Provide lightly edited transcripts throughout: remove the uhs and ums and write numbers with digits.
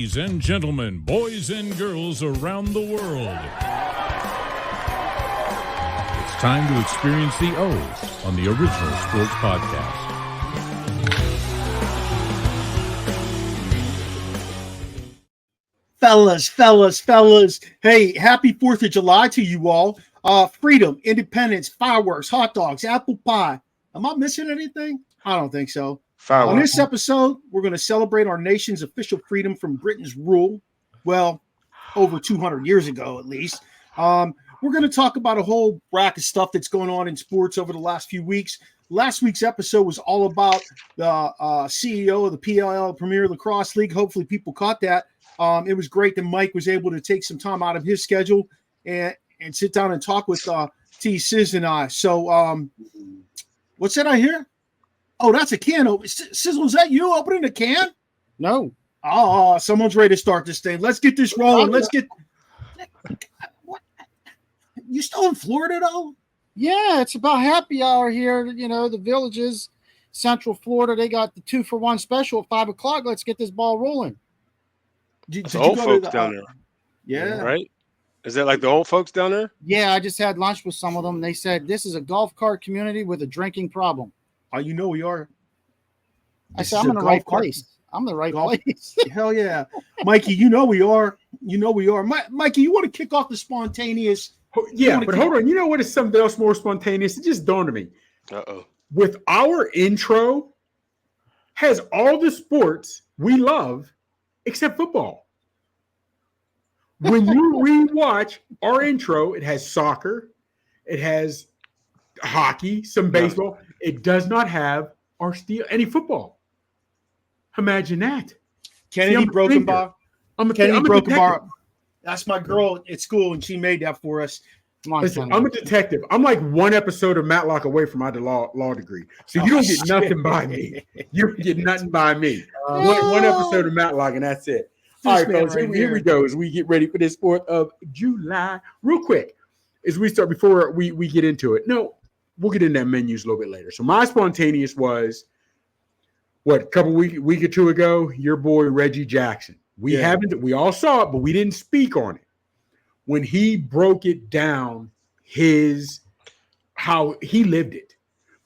Ladies and gentlemen, boys and girls around the world, it's time to experience the O's on the Original Sports Podcast. Fellas. Hey, happy 4th of July to you all. Freedom, independence, fireworks, hot dogs, apple pie. Am I missing anything? I don't think so. On this episode, we're going to celebrate our nation's official freedom from Britain's rule. Well, over 200 years ago, at least. We're going to talk about a whole rack of stuff that's going on in sports over the last few weeks. Last week's episode was all about the CEO of the PLL, Premier Lacrosse League. Hopefully people caught that. It was great that Mike was able to take some time out of his schedule and sit down and talk with T. Sizz and I. So what's that I hear? Oh, that's a can open. Sizzle, is that you opening a can? No. Oh, someone's ready to start this thing. Let's get this rolling. Let's get. What? You still in Florida though? Yeah, it's about happy hour here. You know, the Villages, Central Florida, they got the 2-for-1 special at 5 o'clock. Let's get this ball rolling. Did old folks down there. Yeah. Right? Is that like the old folks down there? Yeah, I just had lunch with some of them. They said this is a golf cart community with a drinking problem. Oh, you know we are. I said, I'm in the right place. I'm the right place. Hell yeah. Mikey, you know we are. Mikey, you want to kick off the spontaneous? Yeah, but hold on. You know what is something else more spontaneous? It just dawned on me. Uh-oh. With our intro, has all the sports we love except football. When you rewatch our intro, it has soccer, it has hockey, some baseball. It does not have any football. Imagine that. Kennedy Brokenbar. Kennedy Brokenbar. That's my girl at school, and she made that for us. Listen, I'm a detective. I'm like one episode of Matlock away from my law degree. So you don't get nothing by me. You don't get nothing by me. One episode of Matlock, and that's it. All right, folks, here we go as we get ready for this 4th of July. Real quick, as we start, before we get into it. No, we'll get into that menus a little bit later. So my spontaneous was, a couple week or two ago, your boy Reggie Jackson. We all saw it, but we didn't speak on it. When he broke it down, how he lived it.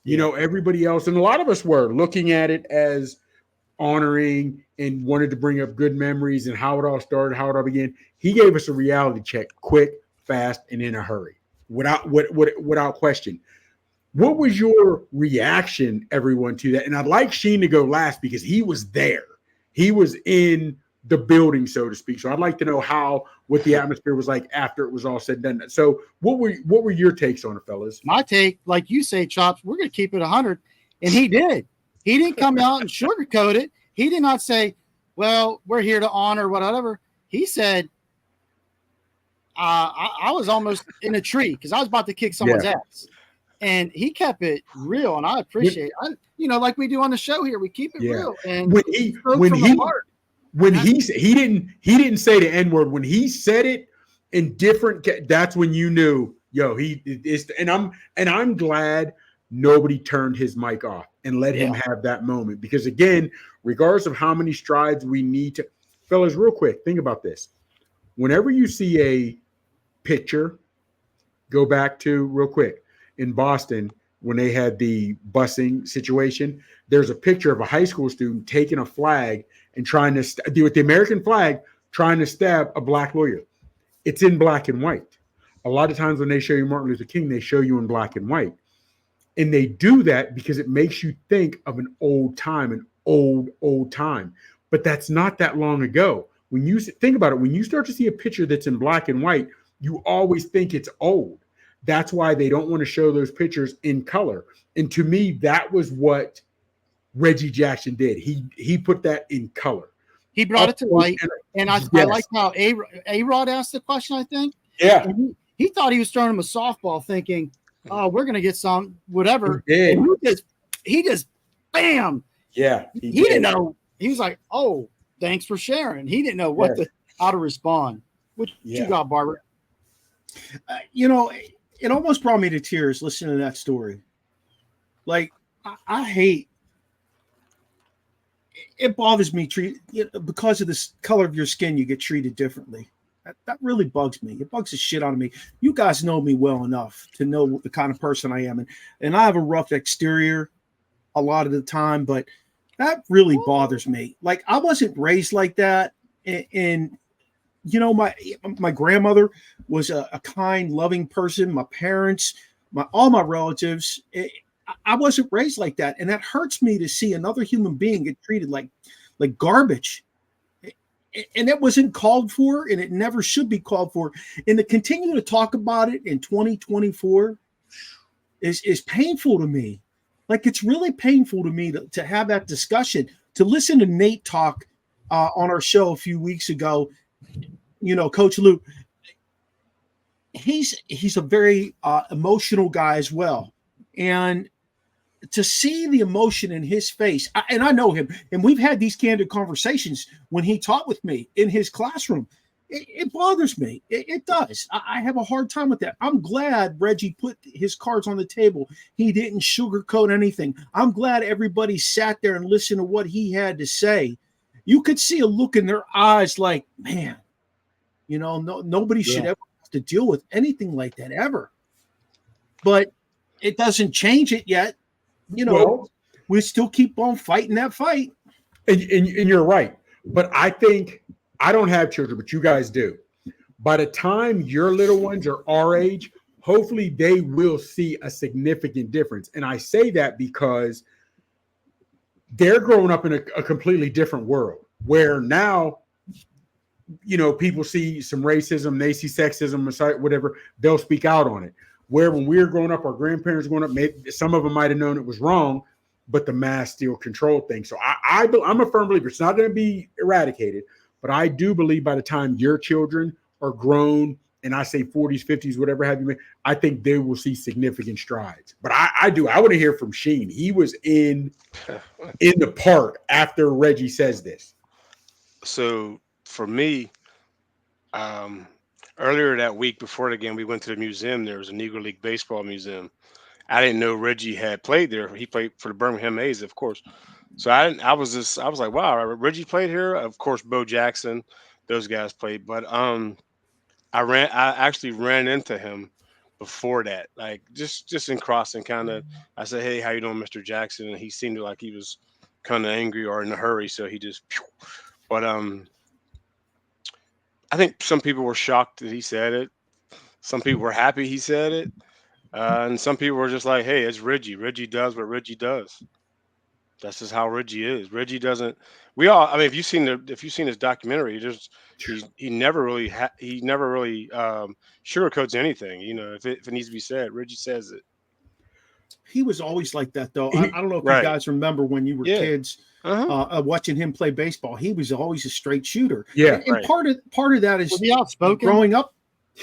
You know, everybody else, and a lot of us were looking at it as honoring and wanted to bring up good memories and how it all started, how it all began. He gave us a reality check, quick, fast, and in a hurry, without question. What was your reaction, everyone, to that? And I'd like Sheen to go last because he was there. He was in the building, so to speak. So I'd like to know what the atmosphere was like after it was all said and done. So what were your takes on it, fellas? My take, like you say, Chops, we're going to keep it 100. And he did. He didn't come out and sugarcoat it. He did not say, well, we're here to honor whatever. He said, I was almost in a tree because I was about to kick someone's ass. And he kept it real, and I appreciate it. Like we do on the show here, we keep it real. And he didn't say the N-word. When he said it in different, that's when you knew, and I'm glad nobody turned his mic off and let him have that moment. Because again, regardless of how many strides we need to, fellas, real quick, think about this. Whenever you see a picture, go back to real quick in Boston, when they had the busing situation, there's a picture of a high school student taking a flag and trying to do with the American flag, trying to stab a black lawyer. It's in black and white. A lot of times when they show you Martin Luther King, they show you in black and white. And they do that because it makes you think of an old time, old time. But that's not that long ago. When you think about it, when you start to see a picture that's in black and white, you always think it's old. That's why they don't want to show those pictures in color. And to me, that was what Reggie Jackson did. He put that in color. He brought it to light. And I like how A-Rod asked the question, I think. Yeah. He thought he was throwing him a softball thinking, oh, we're going to get some, whatever. He did. And he just, bam. Yeah. He didn't know. He was like, oh, thanks for sharing. He didn't know how to respond. What you got, Barber? It almost brought me to tears listening to that story. Like, I hate it bothers me because of this color of your skin, you get treated differently. That really bugs me. It bugs the shit out of me. You guys know me well enough to know the kind of person I am. And I have a rough exterior a lot of the time, but that really bothers me. Like, I wasn't raised like that. And you know, my grandmother was a kind, loving person. My parents, all my relatives, I wasn't raised like that. And that hurts me to see another human being get treated like garbage. And it wasn't called for, and it never should be called for. And to continue to talk about it in 2024 is painful to me. Like, it's really painful to me to have that discussion, to listen to Nate talk on our show a few weeks ago. You know, Coach Luke, he's a very emotional guy as well. And to see the emotion in his face, and I know him, and we've had these candid conversations when he taught with me in his classroom. It bothers me. It does. I have a hard time with that. I'm glad Reggie put his cards on the table. He didn't sugarcoat anything. I'm glad everybody sat there and listened to what he had to say. You could see a look in their eyes like, man, you know, nobody should ever have to deal with anything like that ever. But it doesn't change it yet. You know, we still keep on fighting that fight. And you're right. But I think, I don't have children, but you guys do. By the time your little ones are our age, hopefully they will see a significant difference. And I say that because they're growing up in a completely different world where now, you know, people see some racism, they see sexism, whatever, they'll speak out on it. Where when we were growing up, our grandparents growing up, maybe some of them might have known it was wrong, but the mass still controlled things. So I'm a firm believer. It's not going to be eradicated, but I do believe by the time your children are grown, and I say 40s, 50s, whatever have you, I think they will see significant strides. But I want to hear from Sheen. He was in the park after Reggie says this. So for me, earlier that week before the game, we went to the museum. There was a Negro League Baseball museum. I didn't know Reggie had played there. He played for the Birmingham A's, of course. So I was like, wow, Reggie played here. Of course, Bo Jackson, those guys played. But I actually ran into him before that, like just in crossing, kind of. I said, hey, how you doing, Mr. Jackson? And he seemed like he was kind of angry or in a hurry, so he just. But I think some people were shocked that he said it. Some people were happy he said it. And some people were just like, hey, it's Reggie. Reggie does what Reggie does. That's just how Reggie is. Reggie doesn't. I mean, if you've seen his documentary, he never really sugarcoats anything. You know, if it needs to be said, Reggie says it. He was always like that, though. I don't know if you guys remember when you were kids watching him play baseball. He was always a straight shooter. Yeah, and part of that is was he outspoken growing up.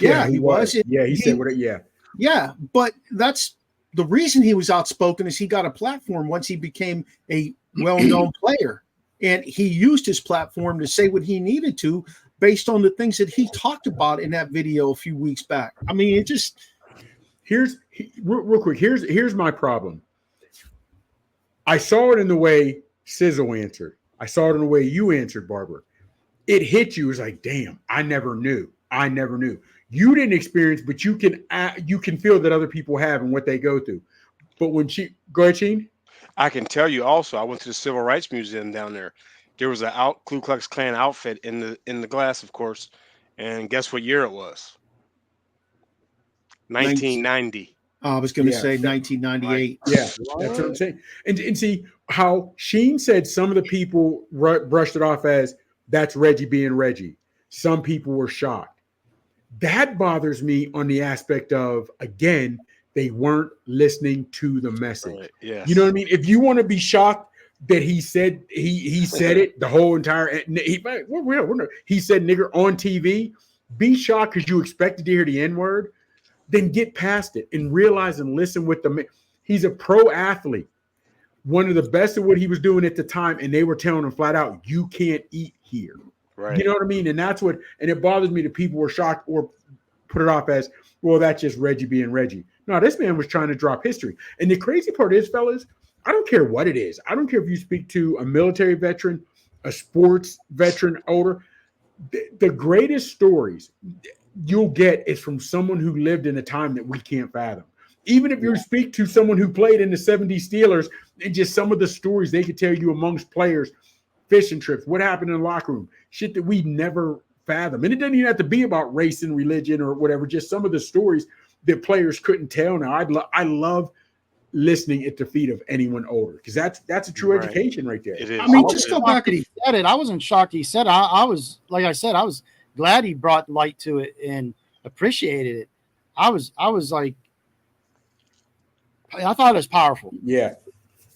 Yeah, he was. He said what. Yeah. Yeah, but that's the reason he was outspoken is he got a platform once he became a well-known player. And he used his platform to say what he needed to based on the things that he talked about in that video a few weeks back. I mean, it just real quick, here's my problem. I saw it in the way Sizzle answered. I saw it in the way you answered, Barber. It hit you. It was like, damn, I never knew. You didn't experience, but you can feel that other people have and what they go through. But when go ahead, Sheen. I can tell you also, I went to the Civil Rights Museum down there. There was a Ku Klux Klan outfit in the glass, of course. And guess what year it was? 1990. I was going to say 1998. Yeah, that's what I'm saying. And see how Sheen said some of the people brushed it off as that's Reggie being Reggie. Some people were shocked. That bothers me on the aspect of, again, they weren't listening to the message. Right, yes. You know what I mean? If you want to be shocked that he said he said it, the whole entire he said nigger on TV, be shocked because you expected to hear the N-word, then get past it and realize and listen with he's a pro athlete. One of the best of what he was doing at the time, and they were telling him flat out, you can't eat here. Right. You know what I mean? And it bothers me that people were shocked or put it off as, well, that's just Reggie being Reggie. No, this man was trying to drop history. And the crazy part is, fellas, I don't care what it is. I don't care if you speak to a military veteran, a sports veteran, older. The greatest stories you'll get is from someone who lived in a time that we can't fathom. Even if you speak to someone who played in the 70s Steelers and just some of the stories they could tell you amongst players, fishing trips, what happened in the locker room, shit that we never fathom. And it doesn't even have to be about race and religion or whatever, just some of the stories that players couldn't tell. Now, I love listening at the feet of anyone older because that's a true education right there. It is. I mean, just go back. He said it. I wasn't shocked he said it. I was, like I said, I was glad he brought light to it and appreciated it. I was like, I thought it was powerful. Yeah,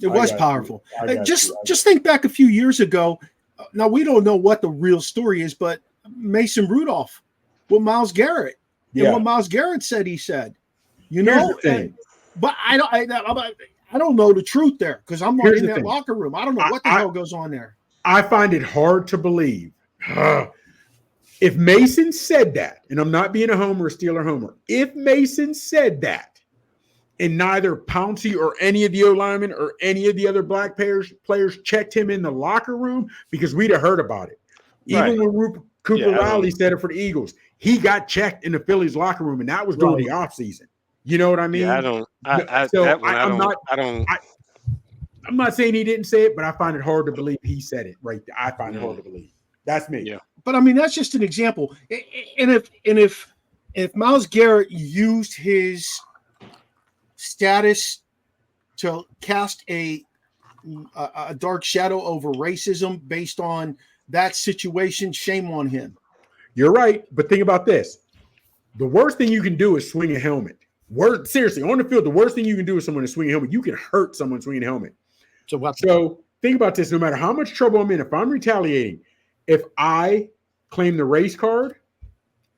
it was powerful. Just think back a few years ago. Now we don't know what the real story is, but Mason Rudolph with Myles Garrett and what Myles Garrett said, he said, you know. But I don't know the truth there because I'm not in that locker room. I don't know what the hell goes on there. I find it hard to believe. If Mason said that, and I'm not being a homer or Steeler homer, if Mason said that, and neither Pouncey or any of the O-linemen or any of the other black players checked him in the locker room, because we'd have heard about it. Even when Rupert Cooper Riley said it for the Eagles, he got checked in the Phillies locker room, and that was during the offseason. You know what I mean? Yeah, I'm not saying he didn't say it, but I find it hard to believe he said it right there. I find it hard to believe. That's me. Yeah. But I mean, that's just an example. And if Myles Garrett used his status to cast a dark shadow over racism based on that situation, shame on him. You're right. But think about this. The worst thing you can do is swing a helmet. Seriously, on the field, the worst thing you can do is someone to swing a helmet. You can hurt someone swinging a helmet. So think about this. No matter how much trouble I'm in, if I'm retaliating, if I claim the race card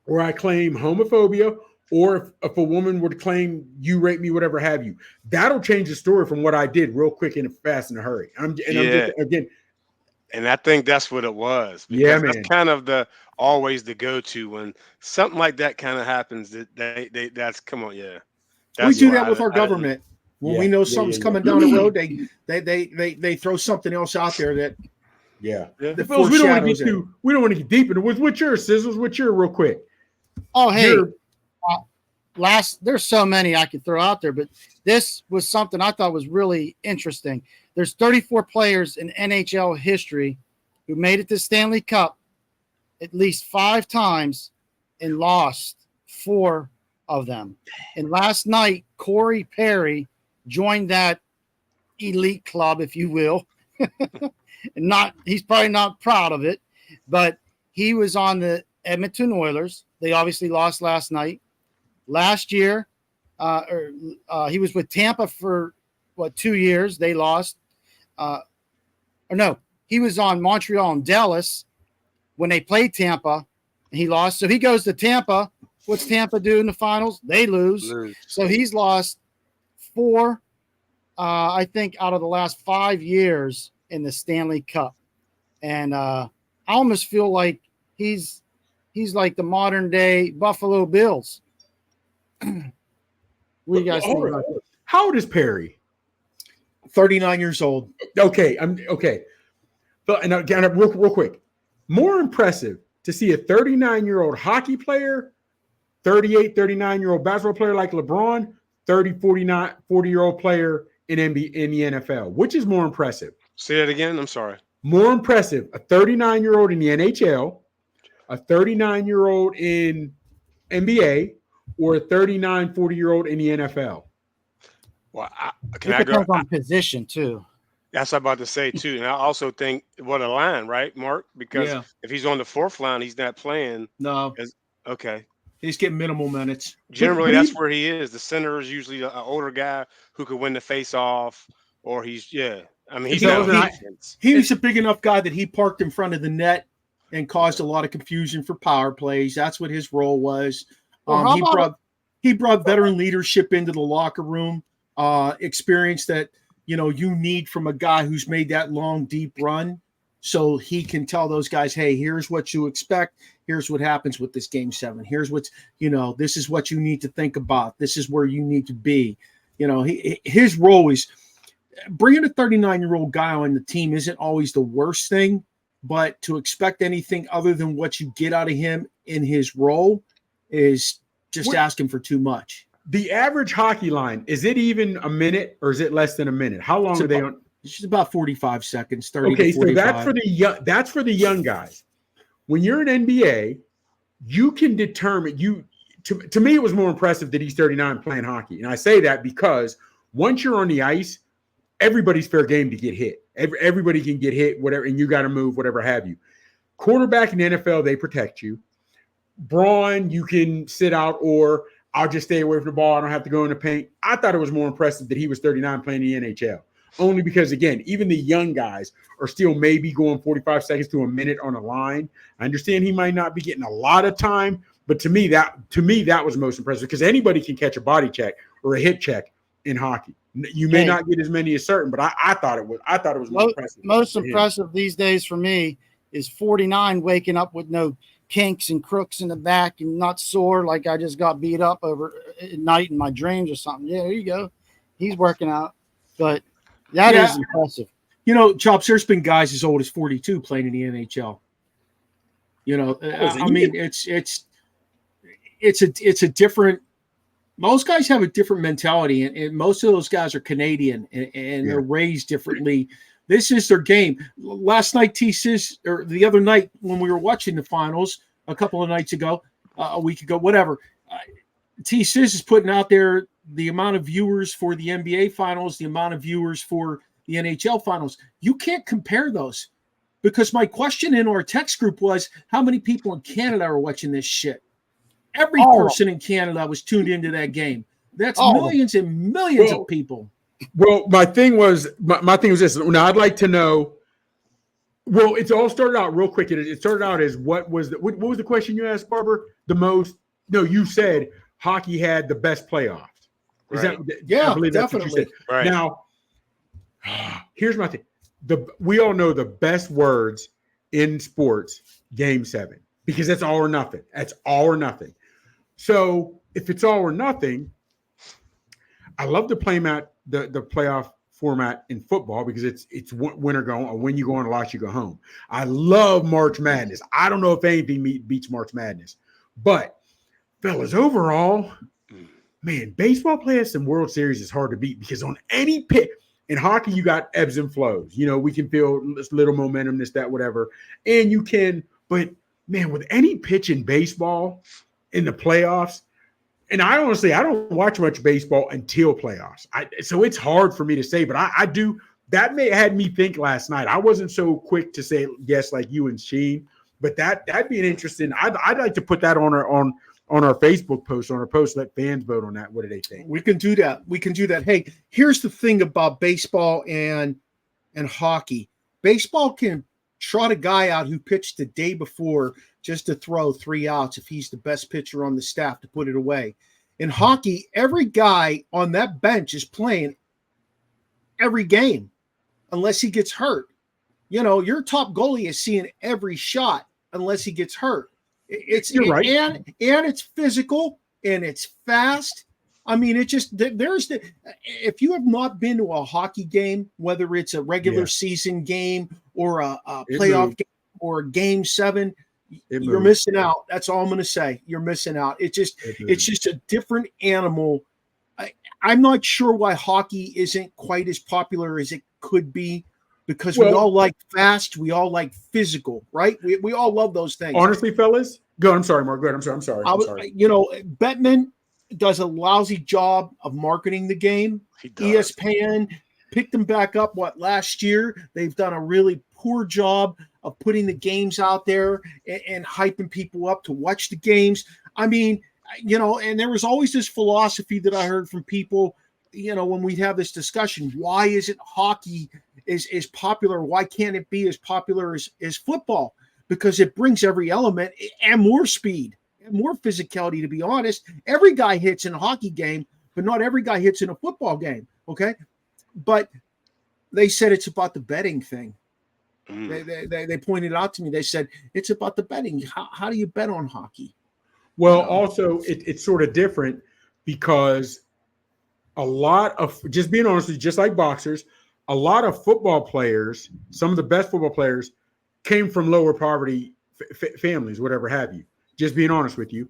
or I claim homophobia, or if a woman were to claim you raped me, whatever have you, that'll change the story from what I did real quick and fast in a hurry. I'm just, again. And I think that's what it was. Yeah, man. That's kind of always the go-to when something like that kind of happens. That's come on, yeah. We do that with our government. When we know something's coming down the road, they throw something else out there that. Yeah. We don't want to get deep into it. What's your Sizzles? What's your real quick? Oh, hey. There's so many I could throw out there, but this was something I thought was really interesting. There's 34 players in NHL history who made it to Stanley Cup at least 5 times and lost 4 of them. And last night, Korri Perry joined that elite club, if you will. He's probably not proud of it, but he was on the Edmonton Oilers. They obviously lost last night. Last year, he was with Tampa for 2 years. They lost. He was on Montreal and Dallas when they played Tampa, and he lost. So he goes to Tampa. What's Tampa do in the finals? They lose. So he's lost 4, I think, out of the last 5 years in the Stanley Cup. And I almost feel like he's like the modern day Buffalo Bills. What do you guys think about this? How old is Perry? 39 years old. Okay. And again, real quick. More impressive to see a 39-year-old hockey player, 38, 39-year-old basketball player like LeBron, 30, 40-year-old player in the NFL. Which is more impressive? Say that again. I'm sorry. More impressive, a 39-year-old in the NHL, a 39-year-old in NBA, or a 39, 40-year-old in the NFL? Well, it depends on position, too. That's what I'm about to say, too. And I also think, what a line, right, Mark? Because if he's on the 4th line, he's not playing. No. Okay. He's getting minimal minutes. Generally, that's where he is. The center is usually an older guy who could win the face-off, or he's he was a big enough guy that he parked in front of the net and caused a lot of confusion for power plays. That's what his role was. He brought veteran leadership into the locker room, experience that you need from a guy who's made that long, deep run, so he can tell those guys, hey, here's what you expect. Here's what happens with this game 7. Here's what's this is what you need to think about. This is where you need to be. His role is bringing a 39-year-old guy on the team isn't always the worst thing, but to expect anything other than what you get out of him in his role is just asking for too much. The average hockey line, is it even a minute or is it less than a minute? How long are they on? It's just about 45 seconds, 30 Okay, to 45. so that's for the young guys. When you're an NBA, you can determine to me, it was more impressive that he's 39 playing hockey. And I say that because once you're on the ice, everybody's fair game to get hit. Everybody can get hit, whatever, and you got to move, whatever have you. Quarterback in the NFL, they protect you. Braun, you can sit out, or I'll just stay away from the ball. I don't have to go in the paint. I thought it was more impressive that he was 39 playing the NHL. Only because, again, even the young guys are still maybe going 45 seconds to a minute on a line. I understand he might not be getting a lot of time, but to me that was most impressive because anybody can catch a body check or a hip check in hockey. You may not get as many as certain, but I thought it was more impressive. Most impressive these days for me is 49 waking up with no kinks and crooks in the back and not sore like I just got beat up over at night in my dreams or something. Yeah, there you go. He's working out, but that is impressive. You know, Chops, there's been guys as old as 42 playing in the NHL. You know, I mean, it's a different. Most guys have a different mentality, and most of those guys are Canadian, and they're raised differently. This is their game. Last night, or the other night when we were watching the finals, a couple of nights ago, a week ago, whatever, T-Sis is putting out there the amount of viewers for the NBA finals, the amount of viewers for the NHL finals. You can't compare those because my question in our text group was, how many people in Canada are watching this shit? Every person in Canada was tuned into that game. That's millions and millions of people. Well, my thing was this. Now, I'd like to know. Well, it's all started out real quick. It started out as what was the question you asked, Barber? You said hockey had the best playoffs. Is that? Yeah, I believe definitely. That's what you said. Right. Now, here's my thing. We all know the best words in sports, Game 7, because that's all or nothing. That's all or nothing. So if it's all or nothing, I love the playoff format in football because it's win or go, or when you go on a loss, you go home. I love March Madness. I don't know if anything beats March Madness, but fellas, overall, man, baseball players in World Series is hard to beat because on any pitch in hockey, you got ebbs and flows. You know, we can feel this little momentum, this, that, whatever, and you can. But man, with any pitch in baseball in the playoffs. And I don't watch much baseball until playoffs. So it's hard for me to say, but I do. That had me think last night. I wasn't so quick to say yes like you and Sheen, but that'd be an interesting. I'd like to put that on our Facebook post, on our post. Let fans vote on that. What do they think? We can do that. Hey, here's the thing about baseball and hockey. Baseball can trot a guy out who pitched the day before just to throw 3 outs if he's the best pitcher on the staff to put it away. In hockey, every guy on that bench is playing every game unless he gets hurt. You know, your top goalie is seeing every shot unless he gets hurt. You're right. And it's physical and it's fast. I mean, if you have not been to a hockey game, whether it's a regular season game or a playoff game or a Game 7, you're missing out. That's all I'm going to say. You're missing out. It's just a different animal. I'm not sure why hockey isn't quite as popular as it could be because we all like fast. We all like physical, right? We all love those things. Honestly, fellas, go. I'm sorry, Mark. Go ahead. I'm sorry. You know, Bettman does a lousy job of marketing the game. ESPN picked them back up last year. They've done a really poor job of putting the games out there and hyping people up to watch the games. I mean, you know, and there was always this philosophy that I heard from people, you know, when we have this discussion, why isn't hockey is popular? Why can't it be as popular as football? Because it brings every element and more speed and more physicality, to be honest. Every guy hits in a hockey game, but not every guy hits in a football game. Okay. But they said it's about the betting thing. They pointed out to me, they said, it's about the betting. How do you bet on hockey? Well, also, it's sort of different because a lot of, just being honest with you, just like boxers, a lot of football players, some of the best football players, came from lower poverty families, whatever have you. Just being honest with you.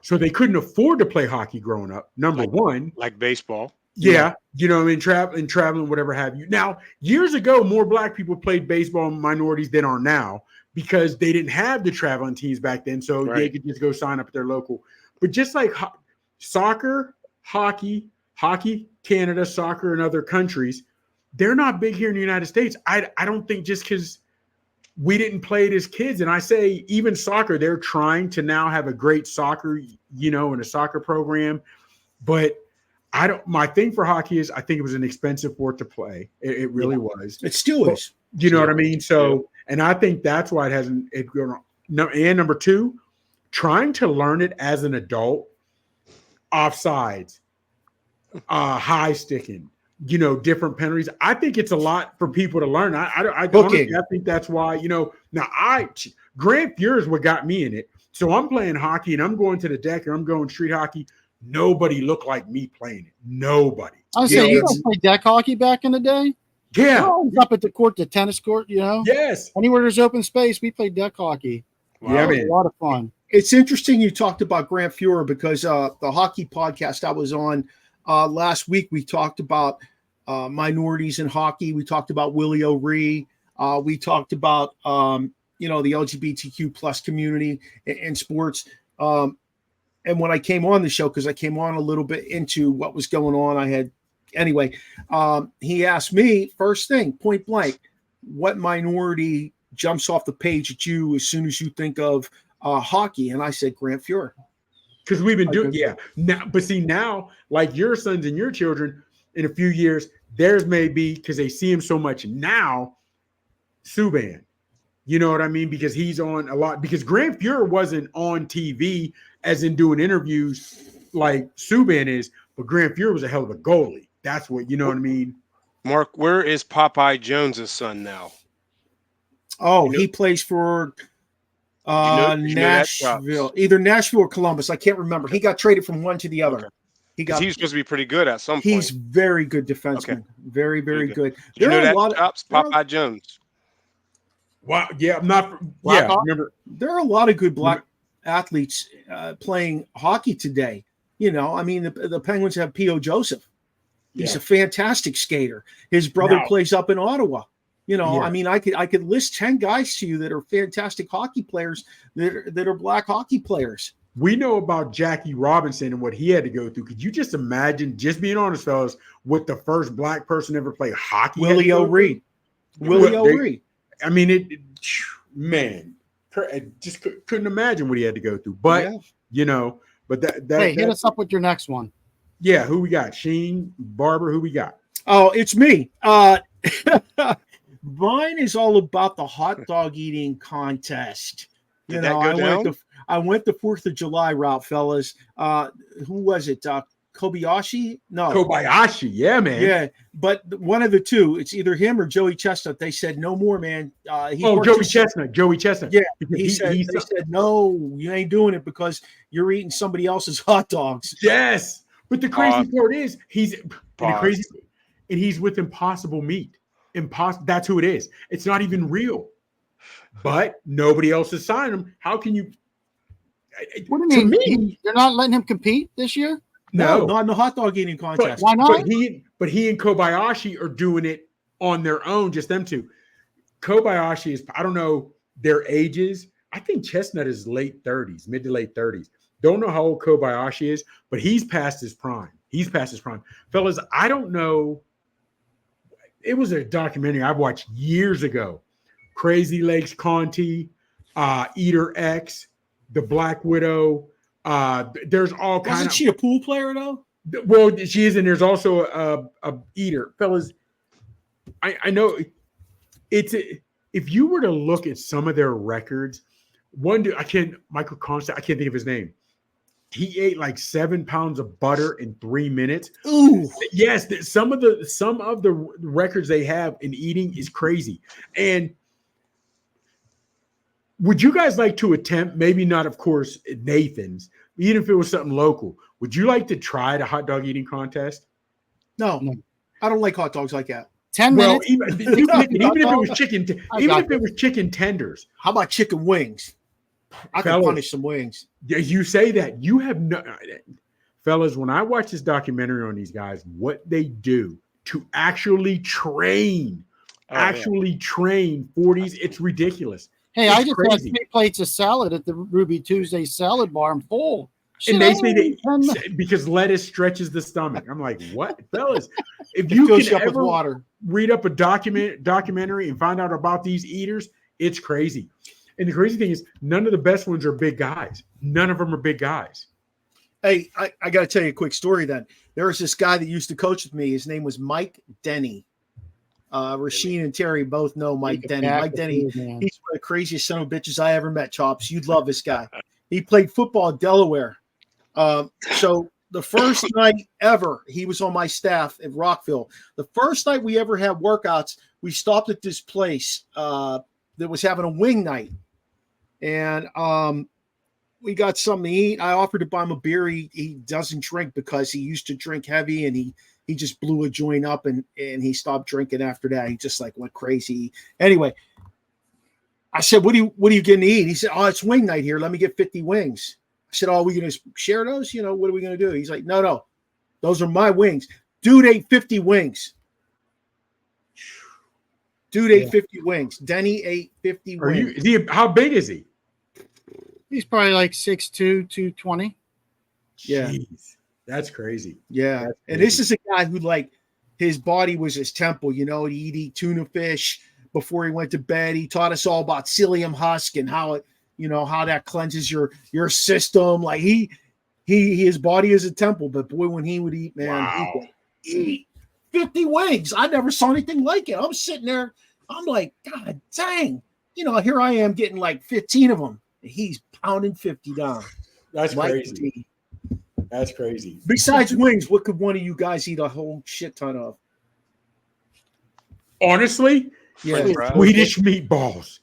So they couldn't afford to play hockey growing up. Number one. Like baseball. Yeah. You know what I mean? Traveling, whatever have you. Now, years ago, more black people played baseball minorities than are now because they didn't have the traveling teams back then. So they could just go sign up at their local. But just like soccer, hockey, Canada, soccer in other countries, they're not big here in the United States. I don't think just because we didn't play it as kids. And I say even soccer, they're trying to now have a great soccer, and a soccer program. But my thing for hockey is I think it was an expensive sport to play. It really was. It still is. You know what I mean? So, and I think that's why it hasn't grown on. No, and number two, trying to learn it as an adult, offsides, high sticking, different penalties. I think it's a lot for people to learn. I honestly, I think that's why, now Grant Fuhr is what got me in it. So I'm playing hockey and I'm going to the deck and I'm going street hockey. Nobody looked like me playing it. Nobody. I was saying, you guys played deck hockey back in the day? Yeah. Up at the court, the tennis court, Yes. Anywhere there's open space, we played deck hockey. Wow. Yeah, man. A lot of fun. It's interesting you talked about Grant Fuhr because the hockey podcast I was on last week, we talked about minorities in hockey. We talked about Willie O'Ree. We talked about, the LGBTQ plus community in sports. And when I came on the show, because I came on a little bit into what was going on, he asked me first thing, point blank, what minority jumps off the page at you as soon as you think of hockey? And I said, Grant Fuhr. Because we've been doing, now, but see now, like your sons and your children, in a few years, theirs may be because they see him so much now, Subban. You know what I mean? Because he's on a lot. Because Grant Fuhr wasn't on TV as in doing interviews like Subban is, but Grant Fuhr was a hell of a goalie. That's what, you know what I mean? Mark, where is Popeye Jones' son now? Oh, he plays for Nashville, either Nashville or Columbus. I can't remember. He got traded from one to the other. Okay. He was supposed to be pretty good at some point. He's very good defenseman. Okay. Very, very good. Did there are a lot of Popeye Jones. Wow. Yeah, I'm not. Remember, there are a lot of good black athletes playing hockey today. The Penguins have P.O. Joseph. He's a fantastic skater. His brother plays up in Ottawa. I could list 10 guys to you that are fantastic hockey players that are black hockey players. We know about Jackie Robinson and what he had to go through. Could you just imagine, just being honest, fellas, what the first black person ever played hockey? Willie O'Ree. Willie O'Ree. I mean, I just couldn't imagine what he had to go through. But, hit us up with your next one. Yeah, who we got? Sheen, Barber, who we got? Oh, it's me. Mine is all about the hot dog eating contest. I went the 4th of July route, fellas. Who was it? Kobayashi? No. Kobayashi, yeah, man. Yeah, but one of the two. It's either him or Joey Chestnut. They said, no more, man. Joey Chestnut. Yeah, he said, no, you ain't doing it because you're eating somebody else's hot dogs. Yes, but the crazy part is he's with Impossible Meat. That's who it is. It's not even real. But nobody else has signed him. How can you? What do you mean? You're not letting him compete this year? No, not in the hot dog eating contest. Why not? But he and Kobayashi are doing it on their own, just them two. Kobayashi is, I don't know their ages. I think Chestnut is late 30s, mid to late 30s. Don't know how old Kobayashi is, but he's past his prime. Fellas, I don't know. It was a documentary I watched years ago. Crazy Legs Conti, Eater X, The Black Widow. There's all kinds. Wasn't she a pool player though? Well, she is, and there's also a eater, fellas. I know if you were to look at some of their records, one dude Michael Constant, I can't think of his name. He ate like 7 pounds of butter in 3 minutes. Ooh, yes. Some of the records they have in eating is crazy. And would you guys like to attempt, maybe not, of course, Nathan's, even if it was something local, would you like to try the hot dog eating contest? No. I don't like hot dogs like that. 10 minutes. Even if it was chicken tenders. How about chicken wings? I can punish some wings. Yeah, you say that. You have no, fellas. When I watch this documentary on these guys, what they do to actually train, train 40s, it's ridiculous. Hey, it's I just crazy. had 3 plates of salad at the Ruby Tuesday salad bar. I'm full. And they say because lettuce stretches the stomach. I'm like, what, fellas? If you can ever read up a documentary and find out about these eaters, it's crazy. And the crazy thing is, none of the best ones are big guys. None of them are big guys. Hey, I got to tell you a quick story then. There was this guy that used to coach with me. His name was Mike Denny. Rasheen and Terry both know Mike Denny. Mike Denny, he's one of the craziest son of bitches I ever met, Chops. You'd love this guy. He played football in Delaware. So the first night ever, he was on my staff at Rockville. The first night we ever had workouts, we stopped at this place that was having a wing night. And we got something to eat. I offered to buy him a beer. He doesn't drink because he used to drink heavy, and he just blew a joint up and he stopped drinking after that. He just like went crazy. Anyway, I said, what are you getting to eat? He said, oh, it's wing night here. Let me get 50 wings. I said, oh, are we going to share those? You know, what are we going to do? He's like, no, those are my wings. Dude ate 50 wings. Dude ate 50 wings. Denny ate 50 wings. How big is he? He's probably like 6'2", 220. Yeah. Jeez, that's crazy. Yeah. That's crazy. And this is a guy who, like, his body was his temple. You know, he'd eat tuna fish before he went to bed. He taught us all about psyllium husk and how it, you know, how that cleanses your system. Like his body is a temple, but boy, when he would eat, man, he could eat 50 wings. I never saw anything like it. I'm sitting there, I'm like, God dang, you know, here I am getting like 15 of them. He's pounding 50 down. That's crazy. That's crazy. Besides wings, what could one of you guys eat a whole shit ton of? Honestly, Swedish meatballs.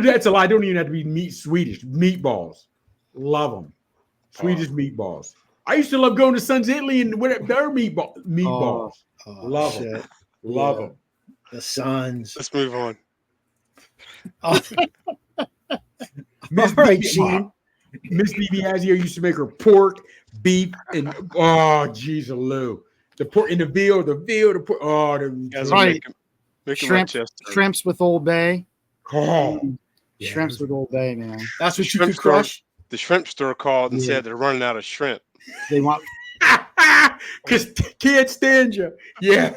That's a lie. I don't even have to be Swedish meatballs. Love them. Swedish meatballs. I used to love going to Sun's Italy and their meatballs. Love them. Love them. The Suns. Let's move on. Miss BB used to make her pork, beef, and Lou. The pork in the veal, the pork. Oh, shrimps with Old Bay. Oh, shrimps with Old Bay, man. That's what you could crush. The shrimp store called and said they're running out of shrimp. They want because can't stand you. Yeah.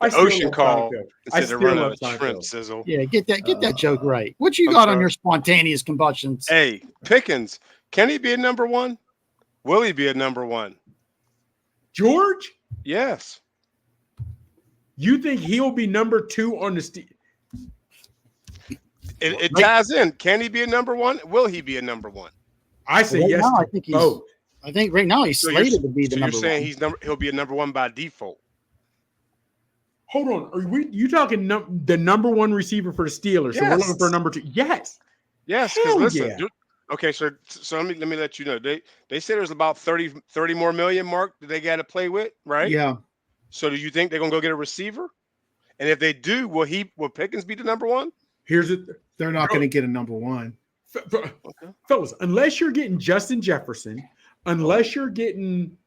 The ocean called and said they're running out of shrimp, Sizzle. Yeah, get that joke right. What you got on your spontaneous combustions? Hey, Pickens, can he be a number one? Will he be a number one? George? Yes. You think he'll be number 2 on the It ties in. Can he be a number one? Will he be a number one? I say yes. Now, I think right now he's slated to be the number one. You're saying he'll be a number one by default. Hold on. You talking the number 1 receiver for the Steelers? Yes. So we're looking for a number 2. Yes. Yes. Because listen. Okay, so let me let you know. They said there's about 30 more million mark that they got to play with, right? Yeah. So do you think they're gonna go get a receiver? And if they do, will Pickens be the number one? They're not going to get a number 1. Fellas, unless you're getting Justin Jefferson, unless you're getting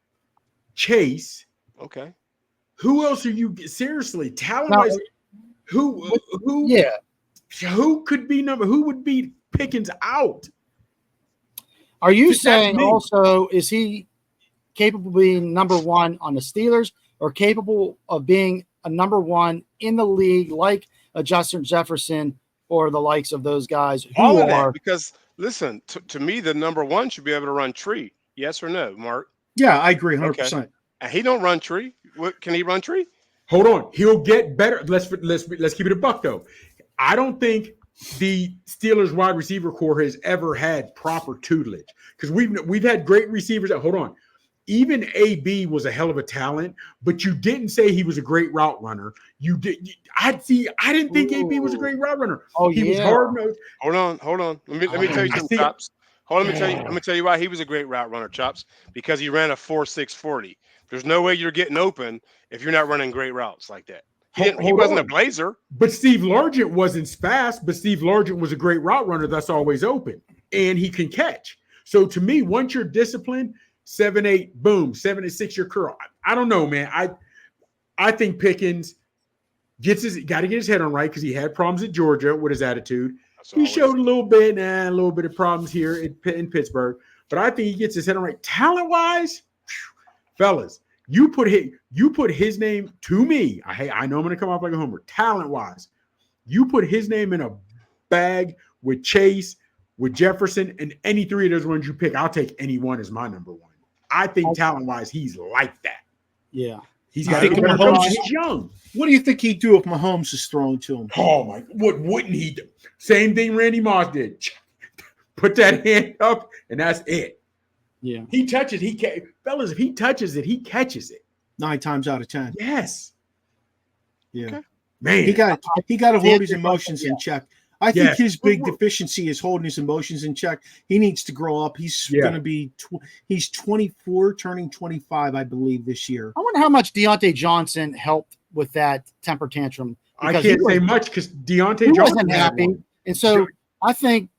Chase. Okay. Who else are you seriously talent-wise? Who could be who would beat Pickens out? Are you saying also is he capable of being number 1 on the Steelers or capable of being a number 1 in the league like a Justin Jefferson or the likes of those guys who are? Because listen, to me, the number 1 should be able to run tree. Yes or no, Mark? Yeah, I agree 100%. Okay. And he don't run tree. Can he run tree? Hold on. He'll get better. Let's keep it a buck though. I don't think the Steelers wide receiver core has ever had proper tutelage because we've had great receivers. Hold on. Even AB was a hell of a talent, but you didn't say he was a great route runner. I didn't think AB was a great route runner. Oh, he was hard nosed. Hold on. Let me tell you something, Chops. Hold on, let me tell you why he was a great route runner, Chops. Because he ran a 4.640. There's no way you're getting open if you're not running great routes like that. He wasn't a blazer. But Steve Largent wasn't fast, but Steve Largent was a great route runner that's always open, and he can catch. So to me, once you're disciplined, 7-8, boom, 7-6 your curl. I don't know, man. I think Pickens got to get his head on right because he had problems at Georgia with his attitude. He showed a little bit of problems here in Pittsburgh, but I think he gets his head on right. Talent-wise, fellas, you put his name to me. I know I'm going to come off like a homer. Talent-wise, you put his name in a bag with Chase, with Jefferson, and any three of those ones you pick, I'll take any one as my number one. I think talent-wise, he's like that. Yeah. He's got he's young. What do you think he'd do if Mahomes is thrown to him? Oh, my. What wouldn't he do? Same thing Randy Moss did. Put that hand up, and that's it. Yeah. He touches, fellas, if he touches it, he catches it. 9 times out of 10. Yes. Yeah. Okay. Man. He got to hold his emotions in check. I think his big deficiency is holding his emotions in check. He needs to grow up. He's going to be he's 24, turning 25, I believe, this year. I wonder how much Deontay Johnson helped with that temper tantrum. I can't say much because Deontay Johnson wasn't happy. And so I think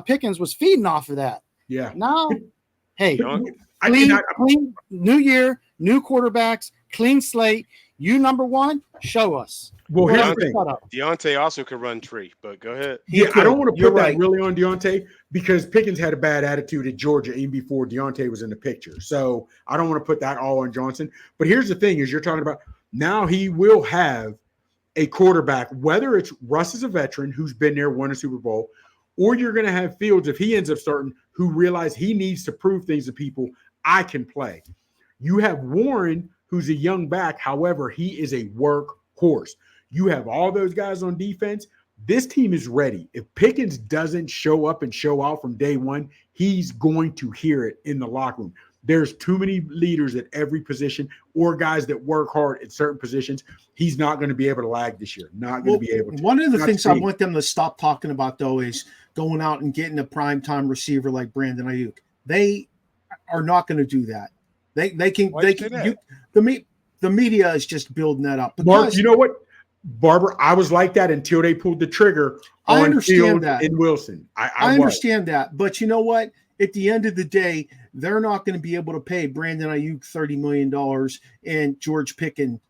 Pickens was feeding off of that. Yeah. Now, hey, clean new year, new quarterbacks, clean slate. You number one, show us. Well, here's the thing. Deontay also could run tree, but go ahead. I don't want to put that really on Deontay because Pickens had a bad attitude at Georgia even before Deontay was in the picture. So I don't want to put that all on Johnson. But here's the thing is you're talking about now he will have a quarterback, whether it's Russ is a veteran who's been there, won a Super Bowl, or you're going to have Fields, if he ends up starting, who realize he needs to prove things to people, I can play. You have Warren, who's a young back. However, he is a workhorse. You have all those guys on defense. This team is ready. If Pickens doesn't show up and show out from day one, he's going to hear it in the locker room. There's too many leaders at every position or guys that work hard at certain positions. He's not going to be able to lag this year. Not going to be able to. One of the things I want them to stop talking about, though, is going out and getting a primetime receiver like Brandon Ayuk. They are not going to do that. The media is just building that up. Mark, you know what? Barber, I was like that until they pulled the trigger on Fields and Wilson. I understand that. But you know what? At the end of the day, they're not going to be able to pay Brandon Ayuk $30 million and George Pickens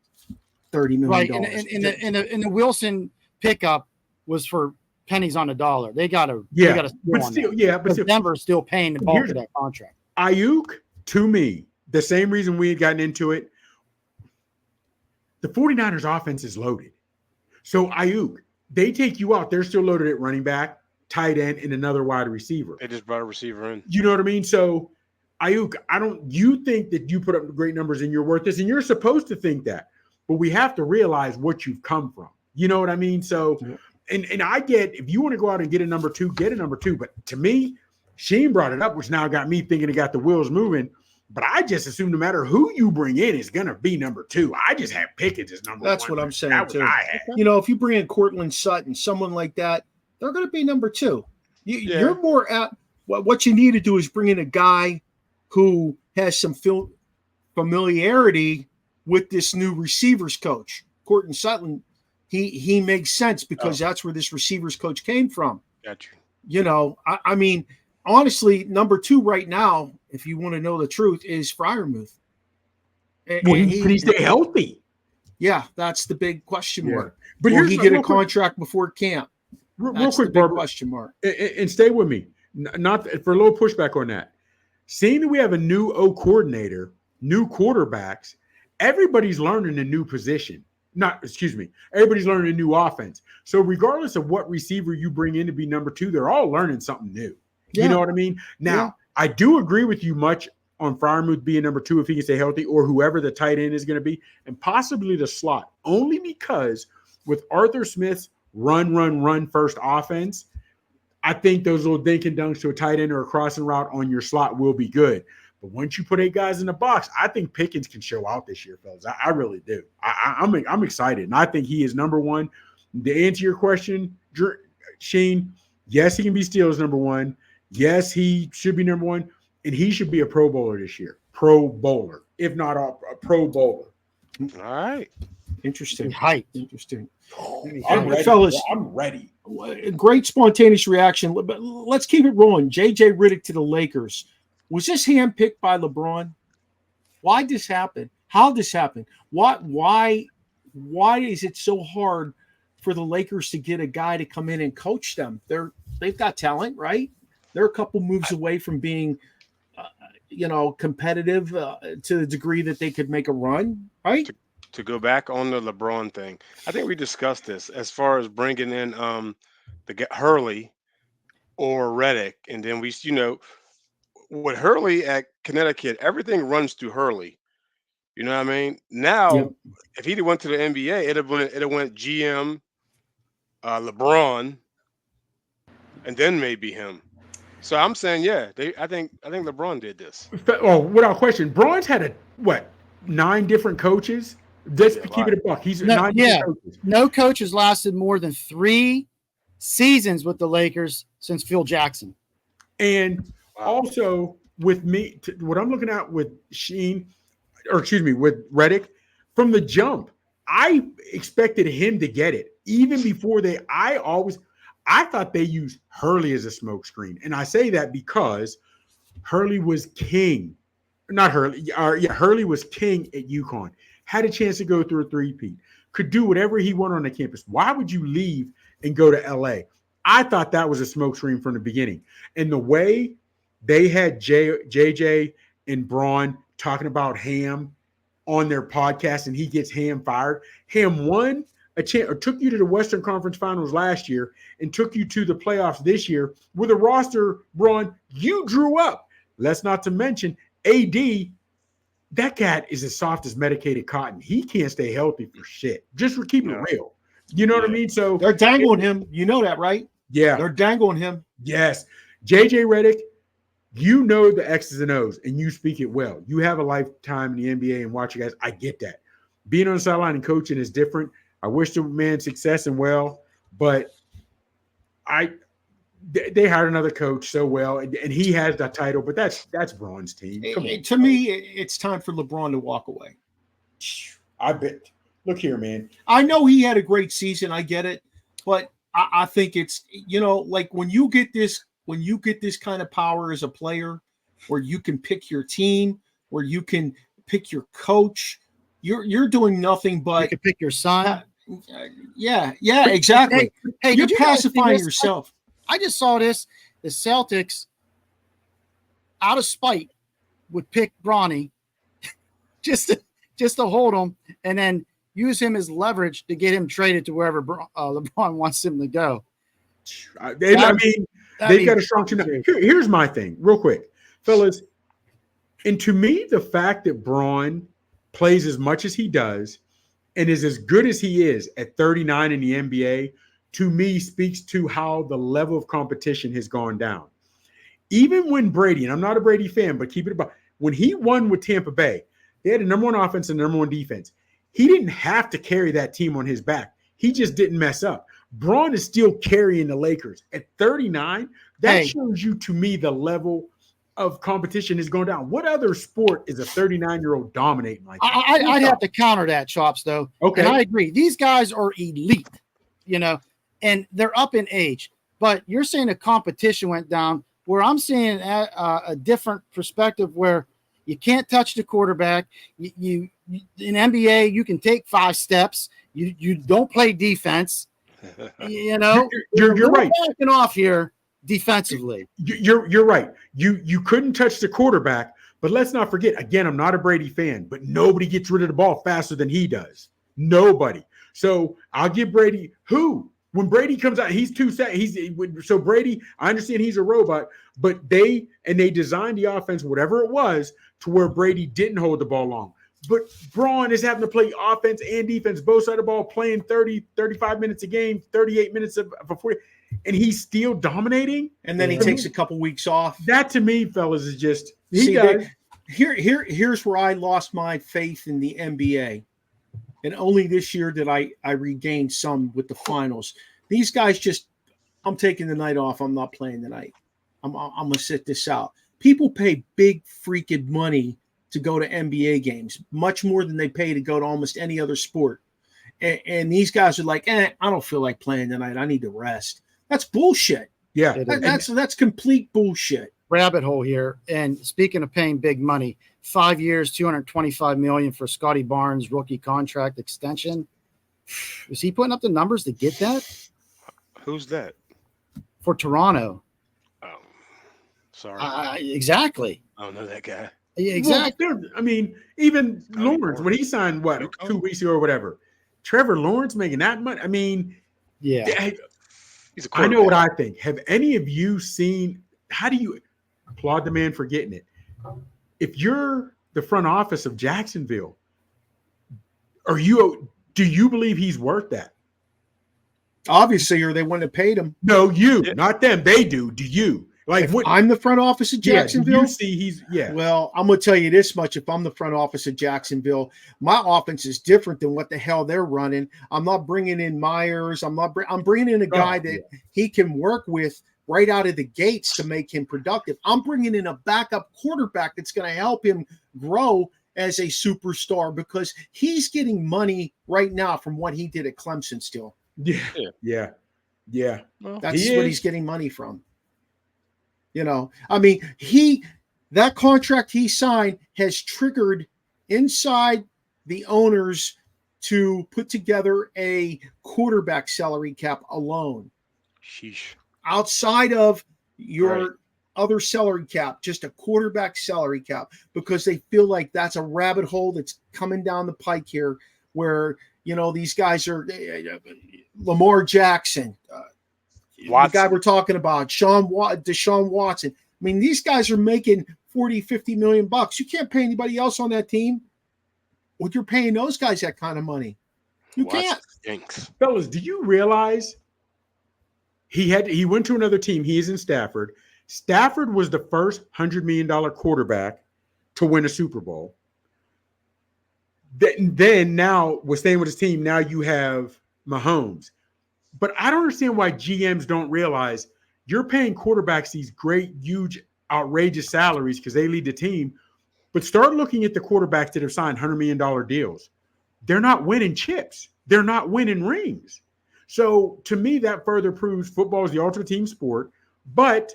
$30 million. Right. And the Wilson pickup was for pennies on the dollar. They got to but Denver's still paying the bulk of that contract. Ayuk, to me, the same reason we had gotten into it, the 49ers offense is loaded. So Ayuk, they take you out. They're still loaded at running back, tight end, and another wide receiver. They just brought a receiver in. You know what I mean? So Ayuk, you think that you put up great numbers and you're worth this, and you're supposed to think that. But we have to realize what you've come from. You know what I mean? So, and I get, if you want to go out and get a number two, get a number two. But to me, Sheen brought it up, which now got me thinking it got the wheels moving. But I just assume no matter who you bring in is going to be number two. I just have Pickens as number one. That's what I'm saying, too. You know, if you bring in Cortland Sutton, someone like that, they're going to be number two. You're more at what you need to do is bring in a guy who has some familiarity with this new receivers coach. Cortland Sutton, he makes sense because that's where this receivers coach came from. Gotcha. You know, I mean, honestly, number two right now, if you want to know the truth, is Freiermuth. Well, he stay healthy? Yeah, that's the big question mark. But will he get a contract before camp? Real quick, Barbara, question mark. And stay with me. Not for a little pushback on that. Seeing that we have a new coordinator, new quarterbacks, everybody's learning a new position. Everybody's learning a new offense. So regardless of what receiver you bring in to be number two, they're all learning something new. You know what I mean? Now, I do agree with you much on Freiermuth being number two if he can stay healthy, or whoever the tight end is going to be, and possibly the slot, only because with Arthur Smith's run first offense, I think those little dink and dunks to a tight end or a crossing route on your slot will be good. But once you put 8 guys in the box, I think Pickens can show out this year, fellas. I really do. I'm excited, and I think he is number one. To answer your question, Sheen, yes, he can be Steelers number one. Yes, he should be number one, and he should be a Pro Bowler this year. Pro Bowler, if not a Pro Bowler. All right. Interesting. Hype. Interesting. I'm ready. Fellas, I'm ready. Great spontaneous reaction. But let's keep it rolling. JJ Redick to the Lakers. Was this handpicked by LeBron? Why did this happen? How did this happen? Why is it so hard for the Lakers to get a guy to come in and coach them? They've got talent, right? They're a couple moves away from being, competitive to the degree that they could make a run, right? To go back on the LeBron thing, I think we discussed this as far as bringing in the Hurley or Redick, and then we, with Hurley at Connecticut, everything runs through Hurley. You know what I mean? Now, Yep. if he'd went to the NBA, it'd have went GM, LeBron, and then maybe him. So I'm saying, I think LeBron did this. Oh, without question, Braun's had 9 different coaches. Just to keep it a buck, he's 9 different coaches. No coach has lasted more than 3 seasons with the Lakers since Phil Jackson. And also with me, what I'm looking at with with Redick, from the jump, I expected him to get it. Even before I thought they used Hurley as a smokescreen. And I say that because Hurley was king. Not Hurley. Hurley was king at UConn. Had a chance to go through a three-peat. Could do whatever he wanted on the campus. Why would you leave and go to LA? I thought that was a smokescreen from the beginning. And the way they had JJ and Braun talking about Ham on their podcast, and he gets Ham fired. Ham won a chance, or took you to the Western Conference Finals last year and took you to the playoffs this year with a roster, Braun, you drew up. Let's not to mention AD, that cat is as soft as medicated cotton. He can't stay healthy for shit. Just for keeping it real. You know what I mean? So they're dangling him. You know that, right? Yeah. They're dangling him. Yes. JJ Redick, you know the X's and O's, and you speak it well. You have a lifetime in the NBA and watch you guys. I get that. Being on the sideline and coaching is different. I wish the man success and well, but they hired another coach so well, and he has that title, but that's Braun's team. To me, it's time for LeBron to walk away. I bet. Look here, man. I know he had a great season. I get it, but I think it's, like when you get this kind of power as a player, where you can pick your team, where you can pick your coach, you're doing nothing but you can pick your son. Yeah, exactly. Hey, you're pacifying yourself. I just saw this. The Celtics, out of spite, would pick Bronny just to hold him, and then use him as leverage to get him traded to wherever LeBron wants him to go. They've got a strong team. Here's my thing, real quick, fellas. And to me, the fact that Braun plays as much as he does and is as good as he is at 39 in the NBA, to me, speaks to how the level of competition has gone down. Even when Brady, and I'm not a Brady fan, but keep it about, when he won with Tampa Bay, they had the number 1 offense and number 1 defense. He didn't have to carry that team on his back. He just didn't mess up. Braun is still carrying the Lakers at 39. That shows you, to me, the level of competition is going down. What other sport is a 39-year-old dominating like that? I'd have to counter that, Chops, though. Okay. And I agree. These guys are elite, and they're up in age. But you're saying the competition went down, where I'm seeing a different perspective where you can't touch the quarterback. You in NBA, you can take 5 steps. You don't play defense. You're right. Backing off here defensively. You're right. You couldn't touch the quarterback, but let's not forget. Again, I'm not a Brady fan, but nobody gets rid of the ball faster than he does. Nobody. So I'll give Brady when Brady comes out, he's too set. So Brady, I understand he's a robot, but they designed the offense, whatever it was, to where Brady didn't hold the ball long. But Braun is having to play offense and defense, both sides of the ball, playing 30, 35 minutes a game, 38 minutes before, and he's still dominating. And then he takes a couple weeks off. That to me, fellas, is just here's where I lost my faith in the NBA. And only this year did I regain some with the finals. These guys I'm taking the night off. I'm not playing tonight. I'm gonna sit this out. People pay big freaking money to go to NBA games, much more than they pay to go to almost any other sport. And these guys are like, I don't feel like playing tonight. I need to rest. That's bullshit. Yeah, that's complete bullshit. Rabbit hole here. And speaking of paying big money, 5 years, $225 million for Scotty Barnes rookie contract extension. Is he putting up the numbers to get that? Who's that? For Toronto. Oh, sorry. Exactly. I don't know that guy. Yeah, exactly. Well, I mean, even Lawrence, when he signed, 2 weeks ago or whatever, Trevor Lawrence making that much. I mean, yeah. He's a I know what I think. Have any of you seen, how do you applaud the man for getting it? If you're the front office of Jacksonville, do you believe he's worth that? Obviously, or they wouldn't have paid him. No, not them. They do. Do you? Like, if I'm the front office of Jacksonville. You see, Well, I'm gonna tell you this much: if I'm the front office of Jacksonville, my offense is different than what the hell they're running. I'm not bringing in Myers. I'm bringing in a guy that he can work with right out of the gates to make him productive. I'm bringing in a backup quarterback that's going to help him grow as a superstar because he's getting money right now from what he did at Clemson. Still, yeah. Well, that's what he's getting money from. You know, I mean, that contract he signed has triggered inside the owners to put together a quarterback salary cap alone. Sheesh. Outside of your other salary cap, just a quarterback salary cap, because they feel like that's a rabbit hole that's coming down the pike here where, you know, these guys are Lamar Jackson, the guy we're talking about, Deshaun Watson. I mean, these guys are making 40, 50 million bucks. You can't pay anybody else on that team. Well, you're paying those guys that kind of money. You can't. Stinks. Fellas, do you realize he went to another team? He is in Stafford. Stafford was the first $100 million quarterback to win a Super Bowl. Then now, we're staying with his team. Now you have Mahomes. But I don't understand why GMs don't realize you're paying quarterbacks these great, huge, outrageous salaries because they lead the team. But start looking at the quarterbacks that have signed $100 million deals. They're not winning chips. They're not winning rings. So to me, that further proves football is the ultimate team sport. But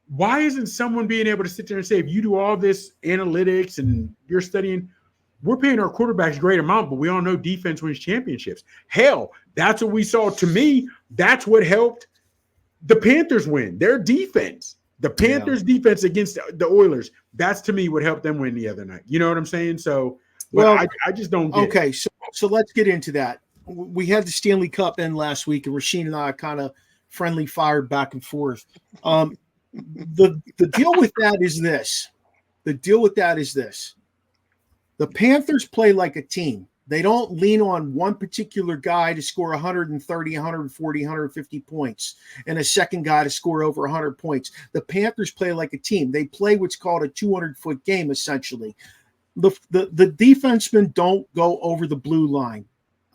why isn't someone being able to sit there and say, if you do all this analytics and you're studying, we're paying our quarterbacks a great amount, but we all know defense wins championships. Hell, that's what we saw. To me, that's what helped the Panthers win. Their defense. The Panthers' defense against the Oilers. That's, to me, what helped them win the other night. You know what I'm saying? So, well, I just don't get it. So let's get into that. We had the Stanley Cup in last week, and Rasheen and I kind of friendly fired back and forth. The deal with that is this. The Panthers play like a team. They don't lean on one particular guy to score 130, 140, 150 points and a second guy to score over 100 points. The Panthers play like a team. They play what's called a 200-foot game, essentially. The defensemen don't go over the blue line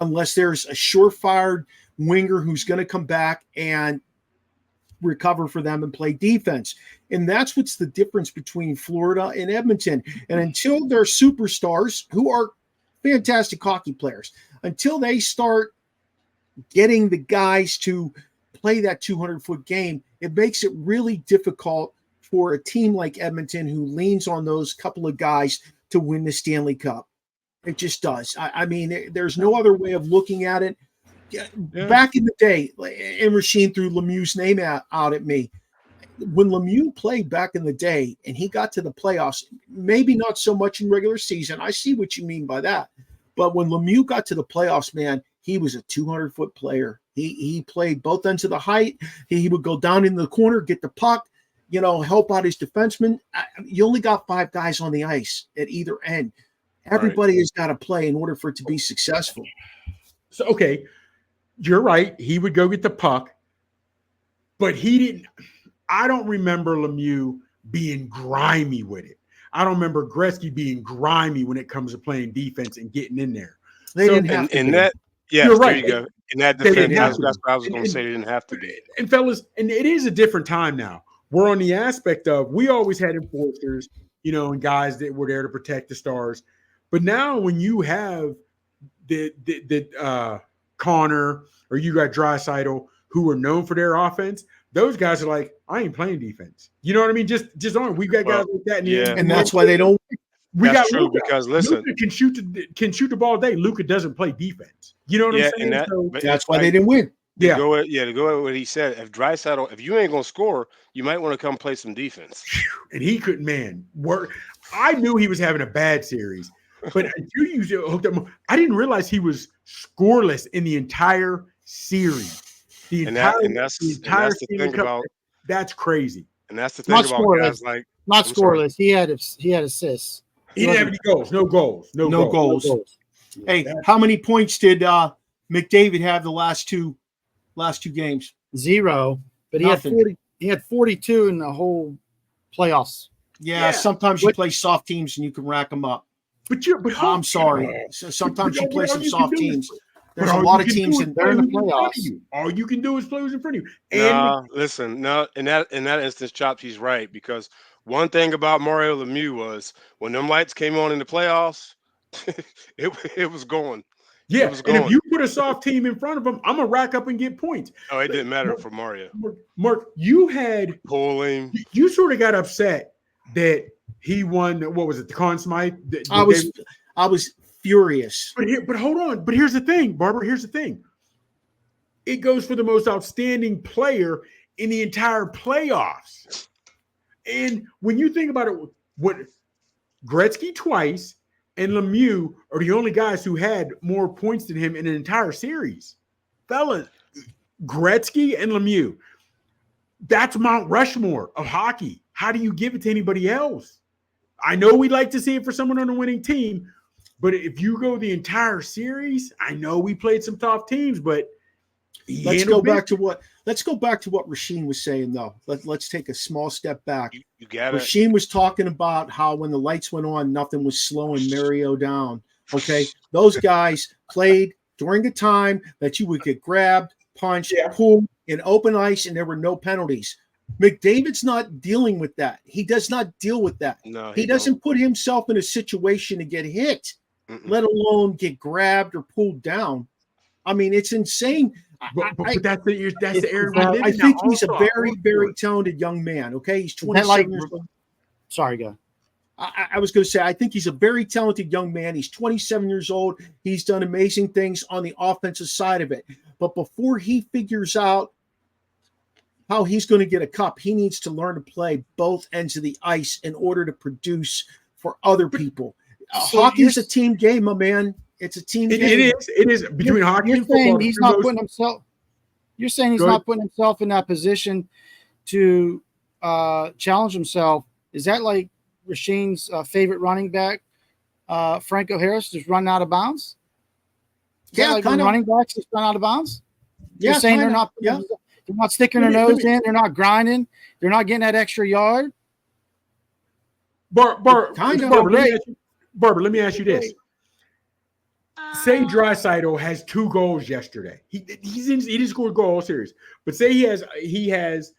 unless there's a surefire winger who's going to come back and recover for them and play defense. And that's what's the difference between Florida and Edmonton. And until they're superstars who are fantastic hockey players, until they start getting the guys to play that 200-foot game, it makes it really difficult for a team like Edmonton who leans on those couple of guys to win the Stanley Cup. It just does. I mean, there's no other way of looking at it. Yeah. Back in the day, and Rasheen threw Lemieux's name out at me. When Lemieux played back in the day and he got to the playoffs, maybe not so much in regular season. I see what you mean by that. But when Lemieux got to the playoffs, man, he was a 200-foot player. He played both ends of the height. He would go down in the corner, get the puck, help out his defenseman. You only got 5 guys on the ice at either end. Everybody has got to play in order for it to be successful. So, okay, you're right. He would go get the puck, but he didn't. I don't remember Lemieux being grimy with it. I don't remember Gretzky being grimy when it comes to playing defense and getting in there. They didn't have to. And that, yeah, you're right. There you go. In that defense, that's what I was going to say. They didn't have to be. And fellas, and it is a different time now. we're on the aspect of we always had enforcers, and guys that were there to protect the stars. But now when you have the Connor or you got Draisaitl who are known for their offense, those guys are like, I ain't playing defense. You know what I mean? Just on. We've got guys like that. And that's why they don't. That's true because listen, Luka can shoot the ball all day. Luka doesn't play defense. You know what I'm saying? And that's why they didn't win. To go with what he said. If Draisaitl, if you ain't gonna score, you might want to come play some defense. And he couldn't, work. I knew he was having a bad series, but until you hooked up, I didn't realize he was scoreless in the entire series. That's the thing about that's crazy. And that's the thing about scoreless. Guys like not scoreless. He had assists. He didn't have any goals. No goals. Hey, how many points did McDavid have the last two games? 0, but he Nothing. had 40. He had 42 in the whole playoffs. Yeah. Sometimes you play soft teams and you can rack them up. But I'm sorry. So sometimes you play some soft teams. There's a lot of teams in there in the playoffs. All you can do is play who's in front of you. In that instance, Chops, he's right, because one thing about Mario Lemieux was when them lights came on in the playoffs, it was going. Yeah, and if you put a soft team in front of them, I'm gonna rack up and get points. Oh, it didn't matter for Mario. Mark, you had pulling. You sort of got upset that he won. What was it? The Conn Smythe. I was furious. But hold on. But here's the thing, Barbara. Here's the thing. It goes for the most outstanding player in the entire playoffs. And when you think about it, what Gretzky twice and Lemieux are the only guys who had more points than him in an entire series. Fellas, Gretzky and Lemieux, that's Mount Rushmore of hockey. How do you give it to anybody else? I know we'd like to see it for someone on a winning team, but if you go the entire series, I know we played some tough teams, but let's go back to what Rasheem was saying, though. Let's take a small step back. You got it. Rasheem was talking about how when the lights went on, nothing was slowing Mario down. Okay, those guys played during a time that you would get grabbed, punched, pulled in open ice, and there were no penalties. McDavid's not dealing with that. He does not deal with that. No, he doesn't put himself in a situation to get hit, let alone get grabbed or pulled down. I mean, it's insane. But that's the area. I think he's a very, very talented young man. Okay, he's 27 years old. Sorry, go. I was going to say, I think he's a very talented young man. He's 27 years old. He's done amazing things on the offensive side of it. But before he figures out how he's going to get a cup, he needs to learn to play both ends of the ice in order to produce for other people. Hockey is a team game, my man. It's a team game. It is between hockey and football. He's not putting himself. You're saying he's not putting himself in that position to challenge himself. Is that like Rasheem's favorite running back, Franco Harris, just run out of bounds? Like when running backs just run out of bounds? You're saying they're not. They're not sticking their nose in. They're not grinding. They're not getting that extra yard. Barbara, let me ask you this. Say Draisaitl has 2 goals yesterday. He didn't score a goal all series. But say he has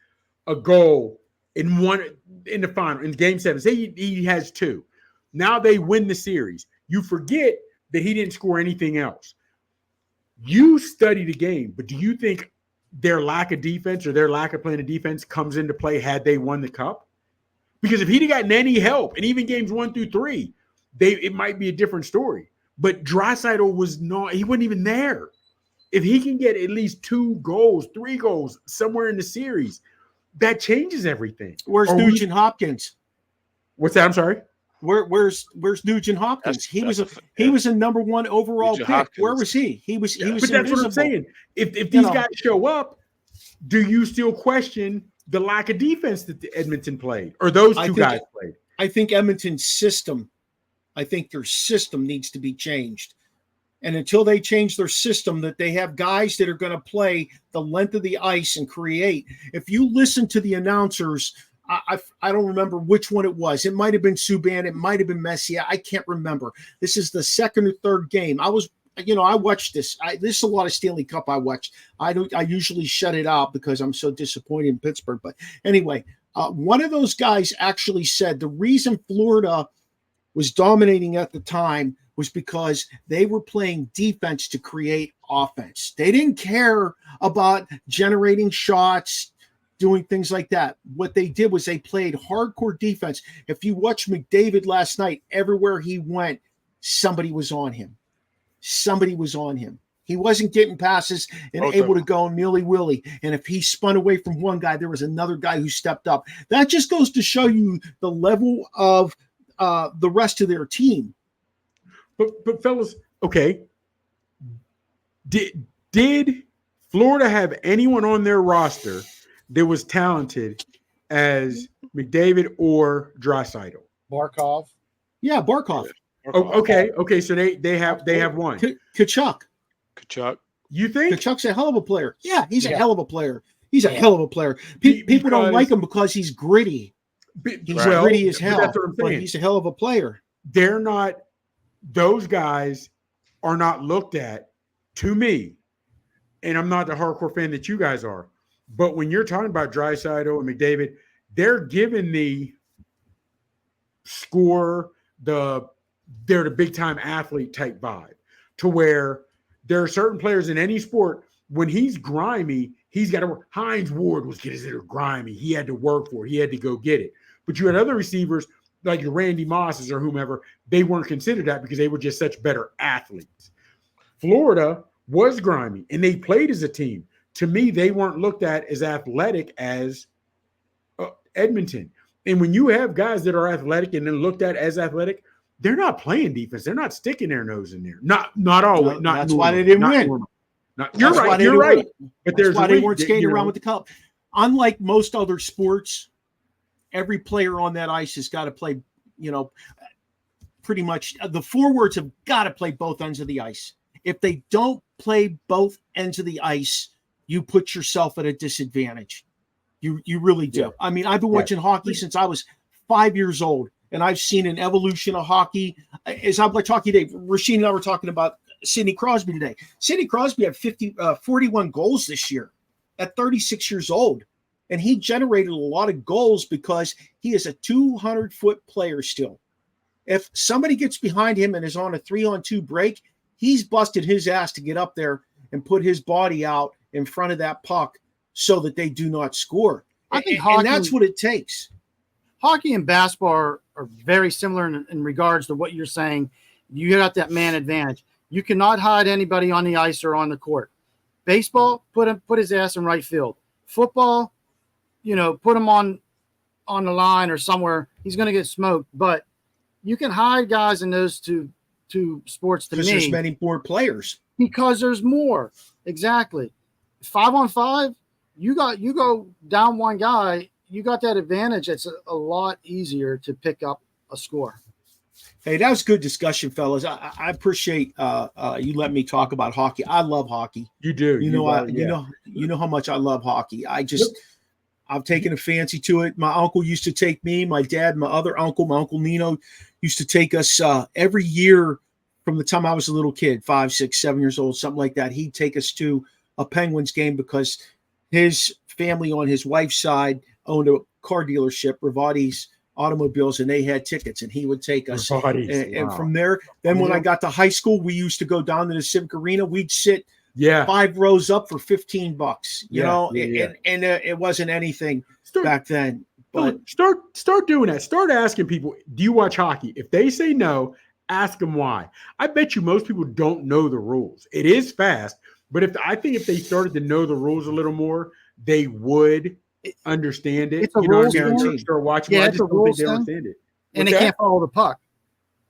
a goal in the final, in game 7. Say he has 2. Now they win the series. You forget that he didn't score anything else. You study the game, but do you think their lack of defense or their lack of playing the defense comes into play had they won the cup? Because if he'd have gotten any help, and even games 1 through 3, it might be a different story. But Draisaitl he wasn't even there. If he can get at least 2 goals, 3 goals somewhere in the series, that changes everything. Where's Nugent Hopkins? What's that? I'm sorry. Where's Nugent Hopkins? He was a #1 overall pick. Hopkins. Where was he? He was But that's what I'm saying. If these guys show up, do you still question the lack of defense that Edmonton played or those two guys played? I think Edmonton's system. I think their system needs to be changed. And until they change their system, that they have guys that are going to play the length of the ice and create. If you listen to the announcers, I don't remember which one it was. It might have been Subban. It might have been Messier. I can't remember. This is the 2nd or 3rd game. I watched this. This is a lot of Stanley Cup I watched. I usually shut it out because I'm so disappointed in Pittsburgh. But anyway, One of those guys actually said the reason Florida was dominating at the time was because they were playing defense to create offense. They didn't care about generating shots, doing things like that. What they did was they played hardcore defense. If you watch McDavid last night, everywhere he went, somebody was on him. Somebody was on him. He wasn't getting passes and able to go nilly-willy. And if he spun away from one guy, there was another guy who stepped up. That just goes to show you the level of the rest of their team. But fellas, okay. Did Florida have anyone on their roster that was talented as McDavid or Draisaitl? Barkov. Yeah, Barkov. Oh, okay. So they have one. Kachuk. You think? Kachuk's a hell of a player. Yeah, he's a hell of a player. He's a hell of a player. People don't like him because he's gritty. He's gritty as hell. That's what I'm saying. But he's a hell of a player. They're not. Those guys are not looked at, to me, and I'm not the hardcore fan that you guys are. But when you're talking about Draisaitl and McDavid, they're given the score, they're the big time athlete type vibe, to where there are certain players in any sport, when he's grimy, he's got to work. Hines Ward was considered grimy. He had to work for it. He had to go get it. But you had other receivers like your Randy Mosses or whomever, they weren't considered that because they were just such better athletes. Florida was grimy, and they played as a team. To me, they weren't looked at as athletic as Edmonton. And when you have guys that are athletic and then looked at as athletic, they're not playing defense. They're not sticking their nose in there. Not always. No, that's why they didn't win. You're right. But that's why they weren't skating around with the cup. Unlike most other sports, every player on that ice has got to play, pretty much the forwards have got to play both ends of the ice. If they don't play both ends of the ice, you put yourself at a disadvantage. You really do. Yeah. I mean, I've been watching hockey since I was 5 years old, and I've seen an evolution of hockey. As I'm like talking today, Rasheen and I were talking about Sidney Crosby today. Sidney Crosby had 41 goals this year at 36 years old. And he generated a lot of goals because he is a 200-foot player still. If somebody gets behind him and is on a 3-on-2 break, he's busted his ass to get up there and put his body out in front of that puck so that they do not score. I think and that's what it takes. Hockey and basketball are very similar in regards to what you're saying. You got that man advantage. You cannot hide anybody on the ice or on the court. Baseball, put his ass in right field. Football, put him on the line or somewhere, he's going to get smoked. But you can hide guys in those two sports to me. Because there's many more players. Because there's more. Exactly. 5-on-5, you go down one guy, you got that advantage. It's a lot easier to pick up a score. Hey, that was good discussion, fellas. I appreciate you letting me talk about hockey. I love hockey. You do. You know how much I love hockey. I've taken a fancy to it. My uncle used to take me, my dad, my other uncle, my Uncle Nino used to take us every year from the time I was a little kid, 5, 6, 7 years old, something like that. He'd take us to a Penguins game because his family on his wife's side owned a car dealership, Ravati's Automobiles, and they had tickets, and he would take us. And from there, then when I got to high school, we used to go down to the Civic Arena. We'd sit 5 rows up for $15, and it wasn't anything back then. But start doing that. Start asking people, do you watch hockey? If they say no, ask them why. I bet you most people don't know the rules. It is fast, but I think if they started to know the rules a little more, they would understand it. It's a rules thing. Start watching. I just don't think they understand it. And they can't follow the puck.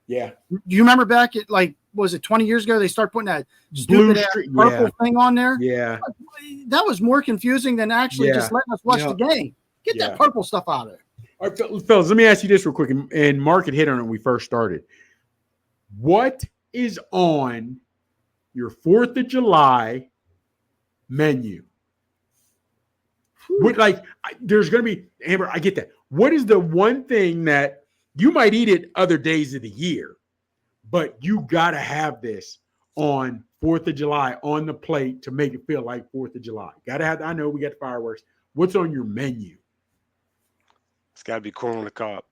Yeah. Do you remember back at was it 20 years ago? They started putting that stupid purple thing on there. Yeah. That was more confusing than actually just letting us watch the game. Get that purple stuff out of there. All right, fellas, let me ask you this real quick. And Mark had hit on it when we first started. What is on your 4th of July menu? There's going to be, Amber, I get that. What is the one thing that you might eat it other days of the year, but you got to have this on 4th of July on the plate to make it feel like 4th of July? Got to have, I know we got the fireworks. What's on your menu? It's got to be corn on the cob.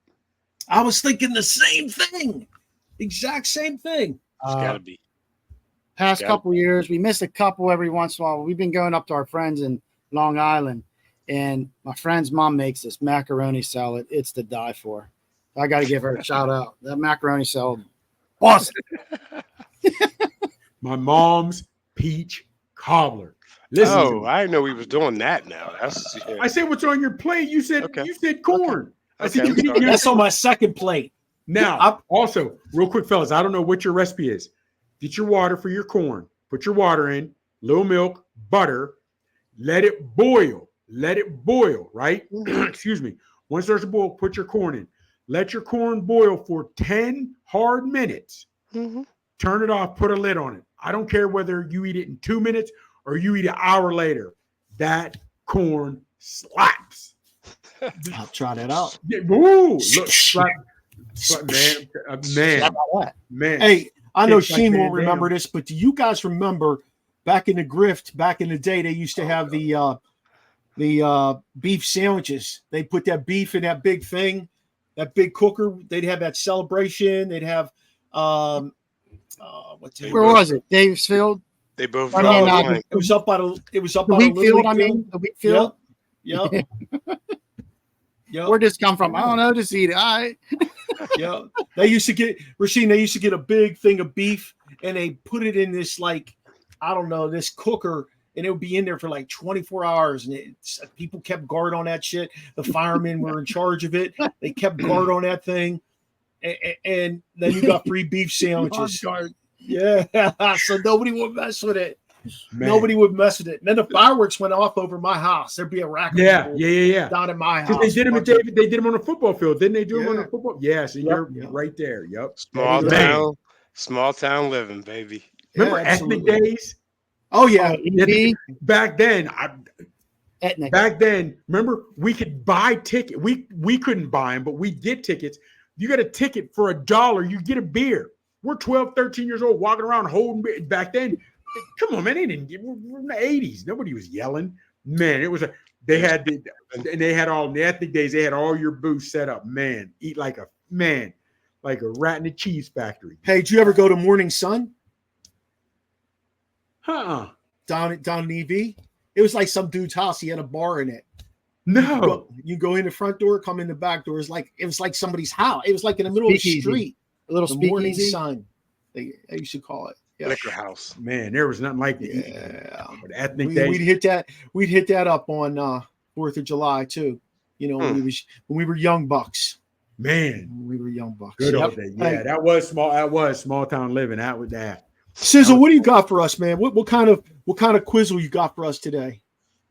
I was thinking the same thing. Exact same thing. It's got to be. Past couple years, we miss a couple every once in a while. We've been going up to our friends in Long Island, and my friend's mom makes this macaroni salad. It's to die for. I got to give her a shout out. That macaroni salad, awesome. My mom's peach cobbler. Listen, I didn't know we was doing that now. That's. Yeah. I said, what's on your plate? You said corn. I said, that's on my second plate. Now, also, real quick, fellas, I don't know what your recipe is. Get your water for your corn. Put your water in, little milk, butter. Let it boil. Right? Excuse me. Once it starts to boil, put your corn in. Let your corn boil for 10 hard minutes. Mm-hmm. Turn it off. Put a lid on it. I don't care whether you eat it in 2 minutes or you eat an hour later. That corn slaps. I'll try that out. Yeah, ooh, look, man. Hey, I know Sheen won't remember this, but do you guys remember back in the grift, back in the day, they used to have the beef sandwiches. They put that beef in that big thing, that big cooker. They'd have that celebration. They'd have where was it? Davisfield. They both. It was up by the. It was up by the Wheatfield. The Wheatfield. Yep. Yep. Where'd this come from? I don't know. Just eat it. All right. Yeah. They used to get a big thing of beef and they put it in this, like, I don't know, this cooker, and it would be in there for like 24 hours. And people kept guard on that shit. The firemen were in charge of it. They kept guard on that thing. And then you got free beef sandwiches. Yeah. So nobody would mess with it. Man. Nobody would mess with it. And then the fireworks went off over my house. There'd be a rack. Yeah. Down in my house. They did them at David. They did them on the football field, didn't they? Do them on the football? Yes. Yeah, so you're right there. Yep. Small town living, baby. Remember ethnic days? Oh yeah. Back then, remember we could buy tickets. We couldn't buy them, but we get tickets. You got a ticket for $1, you get a beer. We're 12, 13 years old, walking around holding beer. Back then. Come on, man! We're in the 80s. Nobody was yelling. Man, it was they had all the ethnic days. They had all your booths set up. Man, eat like a rat in a cheese factory. Hey, did you ever go to Morning Sun? Down in EV. It was like some dude's house. He had a bar in it. No, you go in the front door, come in the back door. It was like somebody's house. It was like in the middle of the street. A little speakeasy. Morning Sun. They used to call it. Yeah. Liquor house. Man, there was nothing like that. Yeah. Ethnic days. We'd hit that up on 4th of July too. You know, when we were young bucks. Man. When we were young bucks. Good old day. Yeah, that was small town living. That was that. Sizzle, what do you got for us, man? What kind of quizzle you got for us today?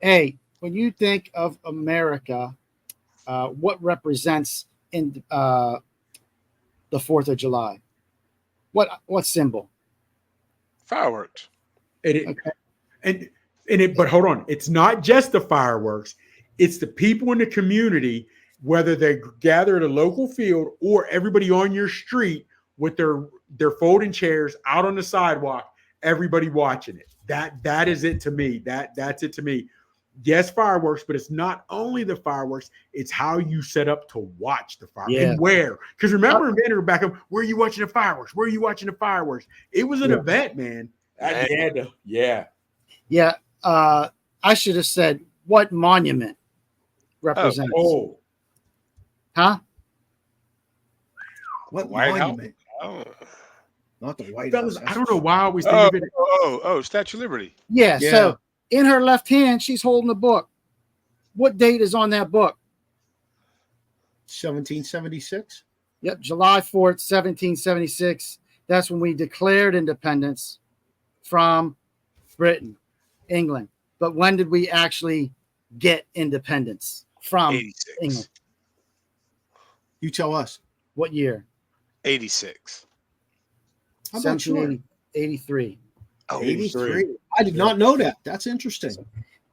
Hey, when you think of America, what represents in the 4th of July? What symbol? Fireworks. But hold on, it's not just the fireworks, it's the people in the community, whether they gather at a local field or everybody on your street with their folding chairs out on the sidewalk, everybody watching it. That is it to me. That's it to me. Yes, fireworks, but it's not only the fireworks, it's how you set up to watch the fireworks and where. Because remember, in back up, where are you watching the fireworks? Where are you watching the fireworks? It was an event, man. Yeah. I should have said what monument represents. Huh? What White monument? House? Not the White Fellas, House. I don't know why I always think of it. Statue of Liberty. Yeah. So in her left hand, she's holding a book. What date is on that book? 1776. Yep, July 4th, 1776. That's when we declared independence from Britain, England. But when did we actually get independence from 86. England? You tell us. What year? 86. How about you? 1783. Oh, 83. I did not know that. That's interesting.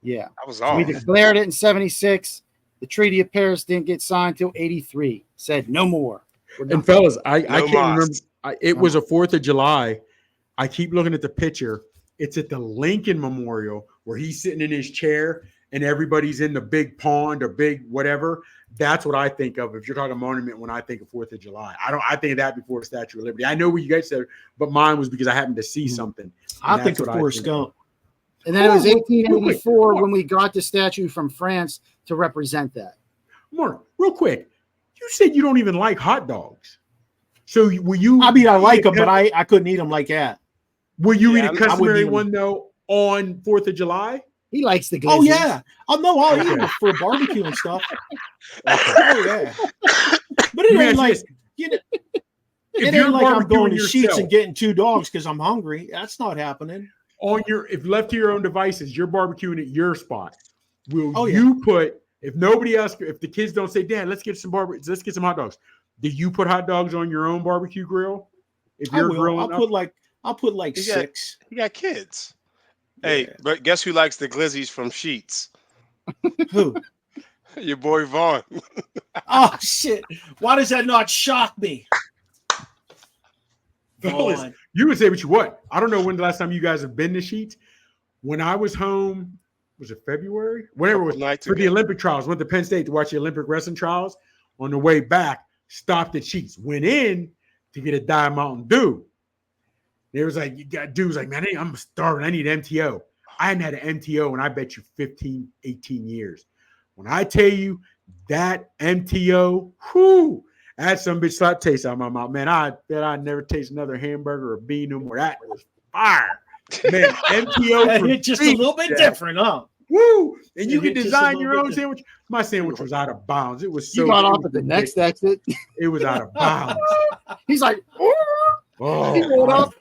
Yeah. That was all. We declared it in 76. The Treaty of Paris didn't get signed till 83. Said no more. And fellas, I can't remember. It was a 4th of July. I keep looking at the picture. It's at the Lincoln Memorial where he's sitting in his chair and everybody's in the big pond or big whatever. That's what I think of if you're talking monument when I think of 4th of July. I think of that before the Statue of Liberty. I know what you guys said, but mine was because I happened to see something. I think of Forrest Gump. And then it was 1884 when we got the statue from France to represent that. Mark, real quick, you said you don't even like hot dogs. So were you? I mean, I like them, but I couldn't eat them like that. Will you eat a customary one though on 4th of July? He likes the glizzies. Oh yeah. Oh no, I'll eat them for barbecue and stuff. Oh yeah. But it ain't like it ain't like I'm going to Sheetz and getting 2 dogs because I'm hungry. That's not happening. If left to your own devices, you're barbecuing at your spot. Will you put, if nobody else, if the kids don't say, Dad, let's get some hot dogs. Do you put hot dogs on your own barbecue grill? If you're grilling, I'll put like 6. You got kids. Hey, but guess who likes the glizzies from Sheetz? Who? Your boy Vaughn. Oh shit! Why does that not shock me? Fellas, you would say what you want. I don't know when the last time you guys have been to Sheetz. When I was home, was it February? Whenever it was for the Olympic trials, went to Penn State to watch the Olympic wrestling trials. On the way back, stopped at Sheetz, went in to get a Diet Mountain Dew. There was like, dude was like, man, I'm starving. I need MTO. I hadn't had an MTO and I bet you 15, 18 years. When I tell you that MTO, that's some bitch slap taste out of my mouth. Man, I bet I never taste another hamburger or bean no more. That was fire. Man, MTO. It's just a little bit different, huh? Woo! And you can design your own sandwich. My sandwich was out of bounds. It was so. You got off at the next exit. It was out of bounds. He's like, oh, he rolled up.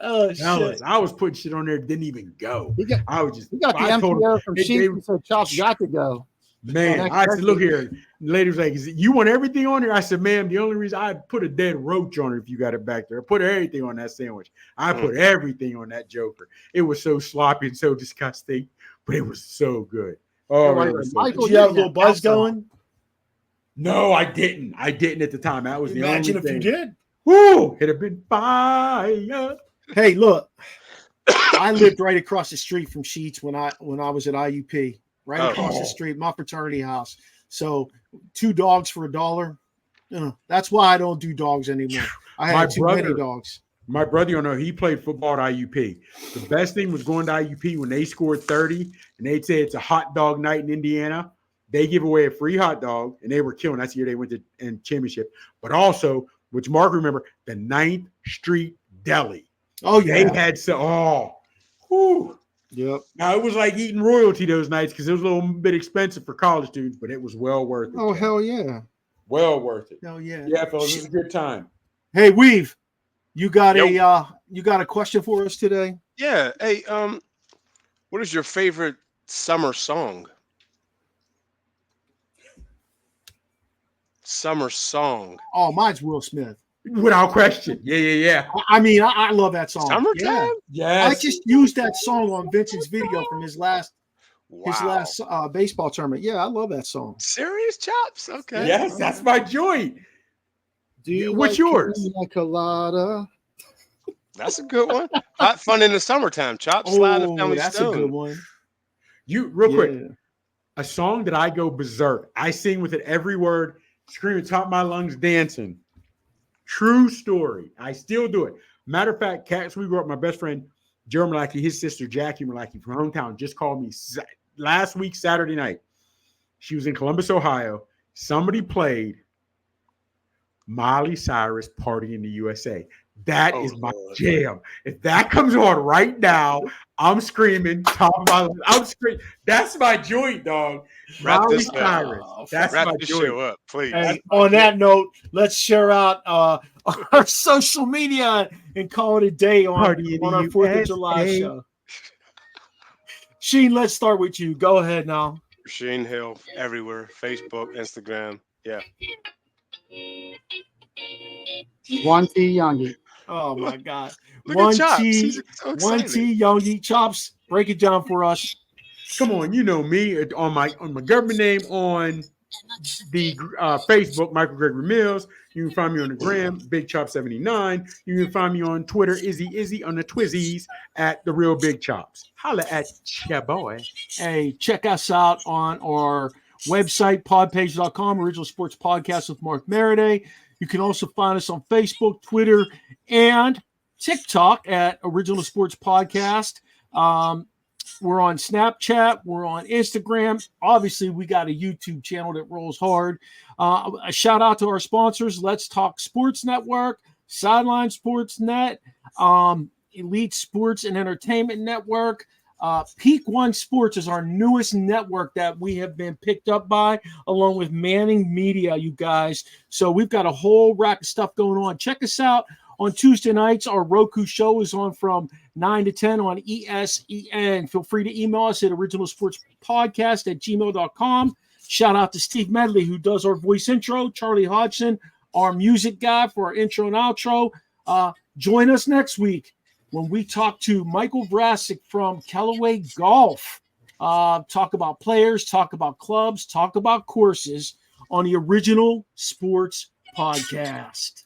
Oh shit! I was putting shit on there, didn't even go. I was just. He got the MTO from Sheetz. He said, "Chops, got to go." Man, I said, look here. The lady was like, you want everything on there? I said, ma'am, the only reason I put a dead roach on it if you got it back there. I put everything on that sandwich. I put everything on that joker. It was so sloppy and so disgusting, but it was so good. Oh, man, Michael, did you have a little buzz going? No, I didn't. I didn't at the time. That was the only thing. Imagine if you did. Woo! It'd have been fire. Hey, look. I lived right across the street from Sheetz when I was at IUP. Right across the street, my fraternity house. So 2 dogs for $1. That's why I don't do dogs anymore. I had too many dogs. My brother, he played football at IUP. The best thing was going to IUP when they scored 30 and they'd say it's a hot dog night in Indiana. They give away a free hot dog and they were killing. That's the year they went to championship. But also, which Mark remember, the 9th Street Deli. Oh, yeah. They had whew. Yep. Now it was like eating royalty those nights because it was a little bit expensive for college students, but it was well worth it. Oh, hell yeah. Well worth it. Hell yeah. Yeah, fellas, it was a good time. Hey, Weave, you got a question for us today? Yeah. Hey, what is your favorite summer song? Summer song. Oh, mine's Will Smith. Without question. Yeah. I mean, I love that song. Summertime? Yeah. I just used that song on Vincent's video from his last baseball tournament. Yeah, I love that song. Serious, Chops? Okay. Yes, that's my joint. What's yours? Colada? That's a good one. Hot fun in the summertime, Chops. Slide the family that's stone. a good one. You real quick. A song that I go berserk. I sing with it every word, screaming top of my lungs, dancing. True story. I still do it. Matter of fact, Cats, we grew up, my best friend, Joe Malaki, his sister, Jackie Malaki from hometown, just called me last week, Saturday night. She was in Columbus, Ohio. Somebody played Miley Cyrus Party in the USA. That is my jam. If that comes on right now, I'm screaming. I'm screaming. That's my joint, dog. Miley Cyrus. That's my joint. Show up, please. And on that note, let's share out our social media and call it a day on our 4th of July show. Sheen, let's start with you. Go ahead now. Sheen Hill everywhere. Facebook, Instagram. Yeah. 1T Youngie. Oh my God. Look at Chops. So 1T Youngie. Chops, break it down for us. Come on, you know me on my government name on the Facebook, Michael Gregory Mills. You can find me on the gram, Big Chop 79. You can find me on Twitter, Izzy on the Twizzies at The Real Big Chops. Holla at ya boy. Hey, check us out on our website, podpage.com, Original Sports Podcast with Mark Maradei. You can also find us on Facebook, Twitter, and TikTok at Original Sports Podcast. We're on Snapchat. We're on Instagram. Obviously, we got a YouTube channel that rolls hard. A shout out to our sponsors, Let's Talk Sports Network, Sideline Sports Net, Elite Sports and Entertainment Network. Peak One Sports is our newest network that we have been picked up by, along with Manning Media, you guys. So we've got a whole rack of stuff going on. Check us out on Tuesday nights. Our Roku show is on from 9 to 10 on ESEN. Feel free to email us at originalsportspodcast@gmail.com. Shout out to Steve Medley, who does our voice intro, Charlie Hodgson, our music guy for our intro and outro. Join us next week when we talk to Michael Vrasic from Callaway Golf. Talk about players, talk about clubs, talk about courses on the Original Sports Podcast.